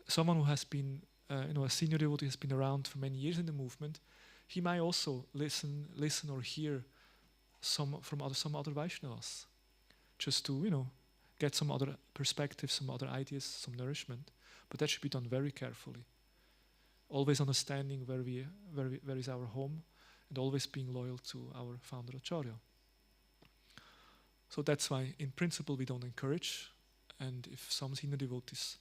someone who has been, a senior devotee has been around for many years in the movement, he might also listen or hear some other Vaishnavas, just to, get some other perspectives, some other ideas, some nourishment. But that should be done very carefully. Always understanding where is our home, and always being loyal to our founder Acharya. So that's why, in principle, we don't encourage. And if some senior devotees,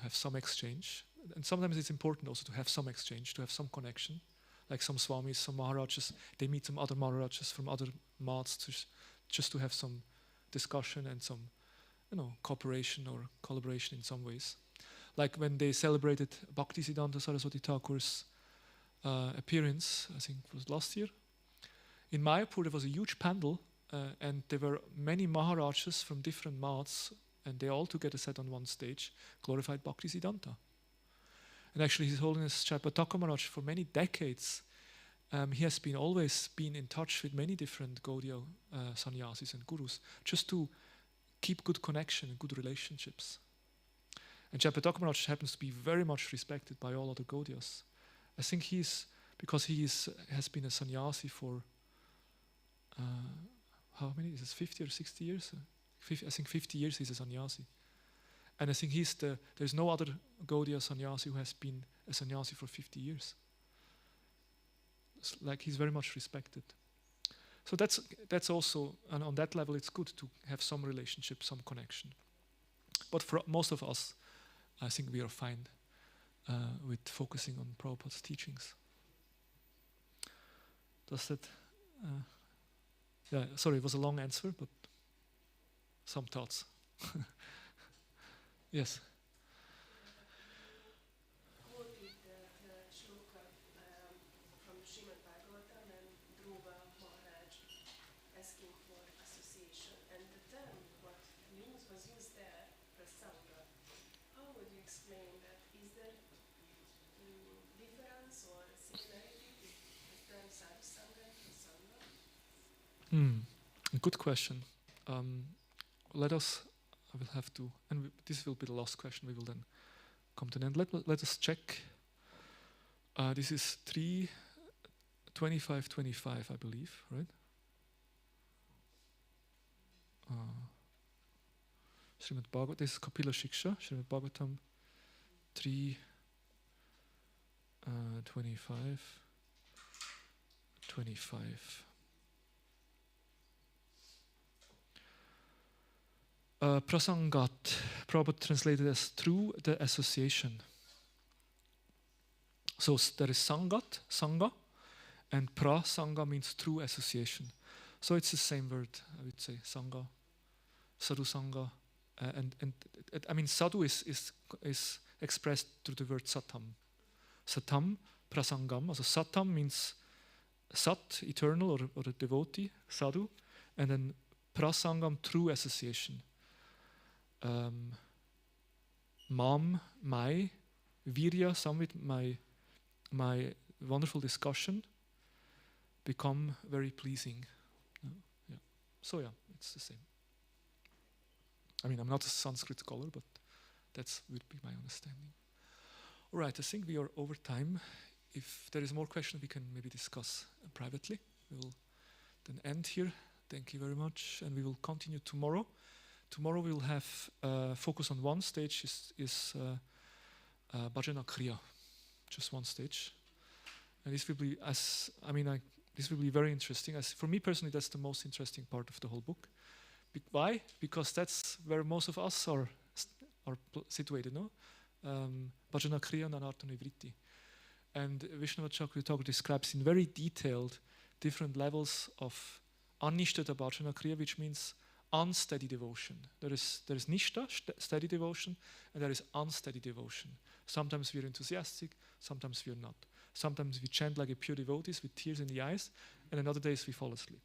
have some exchange, and sometimes it's important also to have some exchange, to have some connection. Like some swamis, some maharajas, they meet some other maharajas from other mats just to have some discussion and some, cooperation or collaboration in some ways. Like when they celebrated Bhaktisiddhanta Saraswati Thakur's appearance, I think it was last year. In Mayapur, there was a huge pandal, and there were many maharajas from different mats, and they all together sat on one stage, glorified Bhaktisiddhanta. And actually, His Holiness Chaitanya Maharaj, for many decades, he has always been in touch with many different Gaudiya sannyasis and gurus, just to keep good connection and good relationships. And Chaitanya Maharaj happens to be very much respected by all other Gaudiyas. I think because he has been a sannyasi for, how many? Is it 50 or 60 years? I think 50 years he's a sannyasi. And I think there's no other Gaudiya sannyasi who has been a sannyasi for 50 years. It's like he's very much respected. So that's also, and on that level it's good to have some relationship, some connection. But for most of us, I think we are fine with focusing on Prabhupada's teachings. Does that... sorry, it was a long answer, but some thoughts. Yes. Quoted that shloka from Srimad Bhagavatam and Dhruva Maharaj asking for association. And the term what was used there, prasanga. How would you explain that? Is there difference or similarity with the term Sadhu Sanga and prasanga? Good question. I will have to, and this will be the last question. We will then come to an end. Let us check. This is 3:25:25, I believe, right? Srimad Bhagavatam. This is Kapila Shiksha. Srimad Bhagavatam 3:25:25. Prasangat, Prabhupada translated as through the association. So there is Sangat, Sangha, and Prasanga means through association. So it's the same word, I would say, Sangha, Sadhu Sanga, and I mean Sadhu is expressed through the word Satam. Satam, Prasangam. Also Satam means Sat, eternal or a devotee, Sadhu, and then Prasangam, through association. Mam, my, Virya, some with my wonderful discussion, become very pleasing. Yeah. So it's the same. I mean, I'm not a Sanskrit scholar, but that would be my understanding. All right, I think we are over time. If there is more question, we can maybe discuss privately. We will then end here. Thank you very much, and we will continue tomorrow. Tomorrow we will have focus on one stage is Bhajana Kriya, just one stage, and this will be this will be very interesting. For me personally, that's the most interesting part of the whole book. Why? Because that's where most of us are situated, no? Bhajana Kriya and Anartha Nivritti. And Vishnavacharya Thakur describes in very detailed different levels of Anishtata Bhajana Kriya, which means unsteady devotion. There is Nishta, steady devotion, and there is unsteady devotion. Sometimes we are enthusiastic, sometimes we are not. Sometimes we chant like a pure devotees with tears in the eyes, and on other days we fall asleep.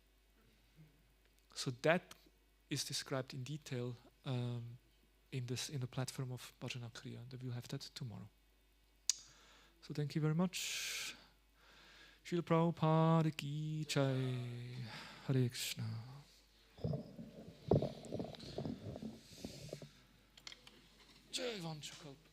So that is described in detail in the platform of Bhajana Kriya. We'll have that tomorrow. So thank you very much. Srila Prabhupada ki jai. Hare Krishna. Jai Vanchakalpa.